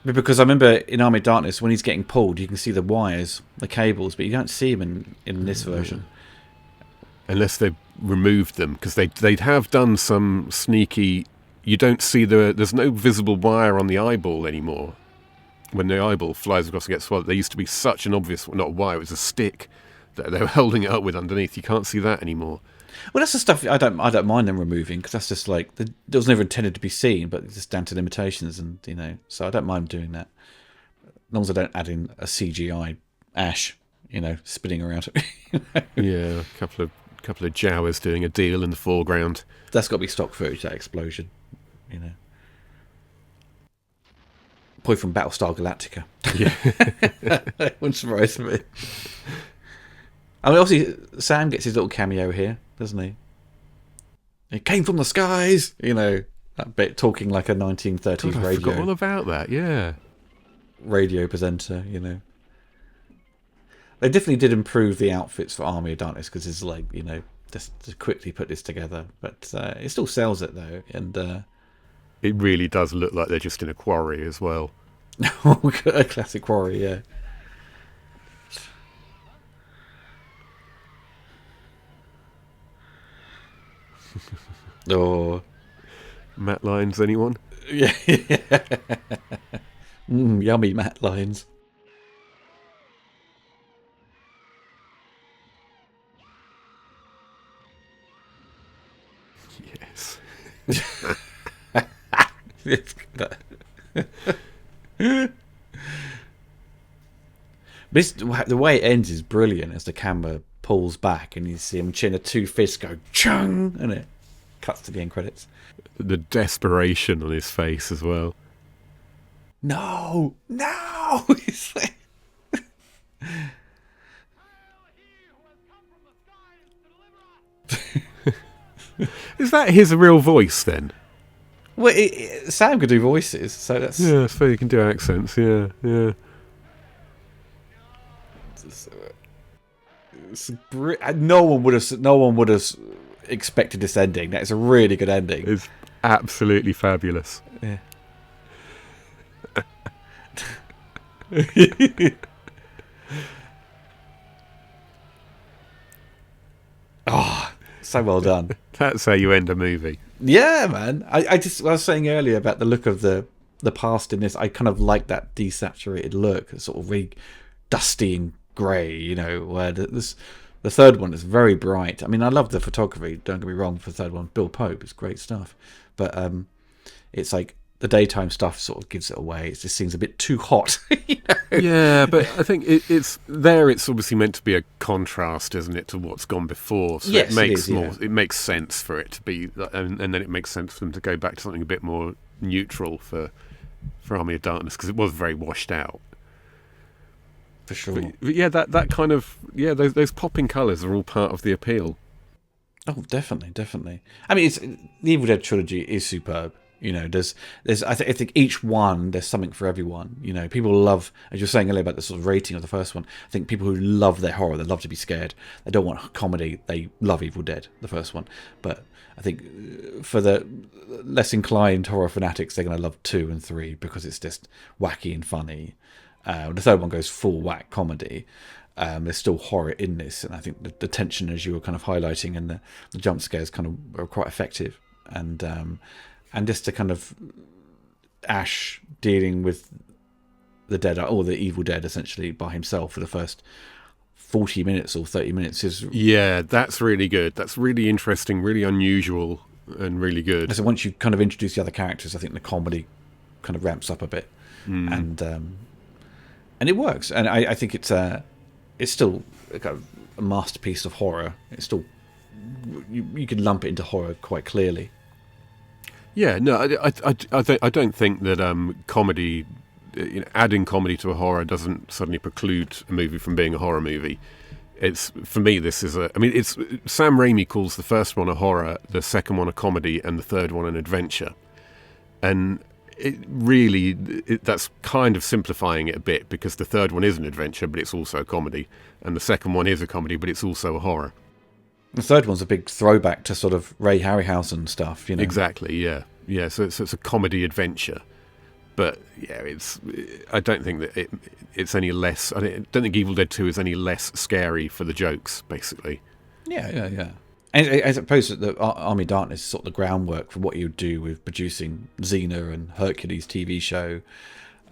[SPEAKER 1] Because I remember in Army of Darkness, when he's getting pulled, you can see the wires, the cables, but you don't see him in this version.
[SPEAKER 2] Unless they've removed them, because they'd have done some sneaky. You don't see there's no visible wire on the eyeball anymore. When the eyeball flies across and gets swallowed, there used to be such an obvious, not a wire, it was a stick that they were holding it up with underneath. You can't see that anymore.
[SPEAKER 1] Well, that's the stuff I don't mind them removing, because that's just like it was never intended to be seen, but it's just down to limitations, and so I don't mind doing that, as long as I don't add in a CGI Ash, spinning around.
[SPEAKER 2] Yeah, a couple of Jawas doing a deal in the foreground.
[SPEAKER 1] That's got to be stock footage, that explosion, Probably from Battlestar Galactica.
[SPEAKER 2] Yeah.
[SPEAKER 1] That wouldn't surprise me. I mean, obviously, Sam gets his little cameo here, doesn't he? It came from the skies, that bit, talking like a 1930s
[SPEAKER 2] God, I forgot all about that, yeah.
[SPEAKER 1] radio presenter, They definitely did improve the outfits for Army of Darkness, because it's like, just to quickly put this together. But it still sells it, though, and...
[SPEAKER 2] It really does look like they're just in a quarry as well.
[SPEAKER 1] A classic quarry, yeah. Oh,
[SPEAKER 2] Matt Lyons, anyone?
[SPEAKER 1] yeah. Yummy matte lines.
[SPEAKER 2] Yes.
[SPEAKER 1] The way it ends is brilliant, as the camera pulls back and you see him chin a two fists go chung, and it cuts to the end credits.
[SPEAKER 2] The desperation on his face as well.
[SPEAKER 1] No. He's like...
[SPEAKER 2] Is that his real voice then?
[SPEAKER 1] Well, Sam could do voices, so that's...
[SPEAKER 2] Yeah, so you can do accents, yeah.
[SPEAKER 1] No one would have expected this ending. That is a really good ending.
[SPEAKER 2] It's absolutely fabulous.
[SPEAKER 1] Yeah. Oh, so well done.
[SPEAKER 2] That's how you end a movie.
[SPEAKER 1] Yeah, man. I was saying earlier about the look of the past in this. I kind of like that desaturated look, sort of really dusty and grey, where the third one is very bright. I mean, I love the photography, don't get me wrong, for the third one. Bill Pope is great stuff. But it's like the daytime stuff sort of gives it away. It just seems a bit too hot.
[SPEAKER 2] Yeah, but I think it's obviously meant to be a contrast, isn't it, to what's gone before? So
[SPEAKER 1] yes,
[SPEAKER 2] it makes
[SPEAKER 1] it is,
[SPEAKER 2] it makes sense for it to be, and then it makes sense for them to go back to something a bit more neutral for Army of Darkness, because it was very washed out.
[SPEAKER 1] For sure.
[SPEAKER 2] But yeah, that kind of, yeah, those popping colours are all part of the appeal.
[SPEAKER 1] Oh, definitely. I mean, the Evil Dead trilogy is superb. There's I think each one, there's something for everyone. People love, as you're saying earlier about the sort of rating of the first one. I think people who love their horror, they love to be scared. They don't want comedy. They love Evil Dead, the first one. But I think for the less inclined horror fanatics, they're going to love 2 and 3 because it's just wacky and funny. The third one goes full whack comedy. There's still horror in this, and I think the tension, as you were kind of highlighting, and the jump scares kind of are quite effective, and just to kind of Ash dealing with the dead, or the Evil Dead, essentially by himself for the first 40 minutes or 30 minutes is...
[SPEAKER 2] Yeah, that's really good. That's really interesting, really unusual, and really good.
[SPEAKER 1] So once you kind of introduce the other characters, I think the comedy kind of ramps up a bit, and it works. And I think it's still a masterpiece of horror. It's still you could lump it into horror quite clearly.
[SPEAKER 2] Yeah, no, I don't think that comedy, adding comedy to a horror doesn't suddenly preclude a movie from being a horror movie. It's, for me, this is it's Sam Raimi calls the first one a horror, the second one a comedy, and the third one an adventure. And it really, that's kind of simplifying it a bit, because the third one is an adventure, but it's also a comedy, and the second one is a comedy, but it's also a horror.
[SPEAKER 1] The third one's a big throwback to sort of Ray Harryhausen stuff,
[SPEAKER 2] Exactly, yeah. Yeah, so it's a comedy adventure. But, yeah, I don't think that it's any less... I don't think Evil Dead 2 is any less scary for the jokes, basically.
[SPEAKER 1] Yeah. And I suppose that the Army of Darkness is sort of the groundwork for what you would do with producing Xena and Hercules TV show.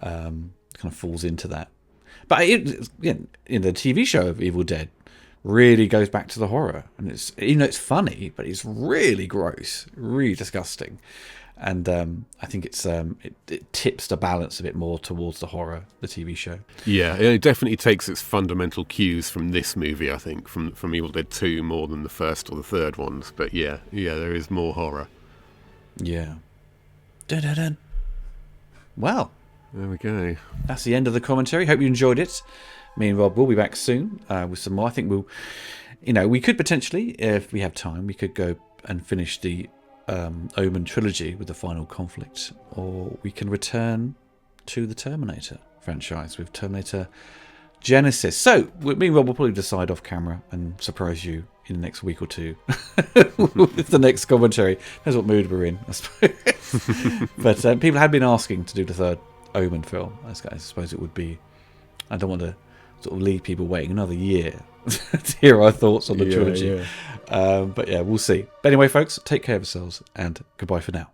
[SPEAKER 1] Kind of falls into that. But the TV show of Evil Dead really goes back to the horror, and it's it's funny, but it's really gross, really disgusting, and I think it tips the balance a bit more towards the horror, the TV show.
[SPEAKER 2] Yeah, it definitely takes its fundamental cues from this movie, I think, from Evil Dead 2 more than the first or the third ones. But yeah, there is more horror.
[SPEAKER 1] Yeah. Dun-dun-dun. Well,
[SPEAKER 2] there we go.
[SPEAKER 1] That's the end of the commentary. Hope you enjoyed it. Me and Rob will be back soon with some more. I think we could potentially, if we have time, we could go and finish the Omen trilogy with the final conflict, or we can return to the Terminator franchise with Terminator Genesis. So me and Rob will probably decide off camera and surprise you in the next week or two with the next commentary. Depends what mood we're in, I suppose. But people have been asking to do the third Omen film. I suppose it would be... I don't want to sort of leave people waiting another year to hear our thoughts on the trilogy. Yeah. But yeah, we'll see. But anyway, folks, take care of yourselves, and goodbye for now.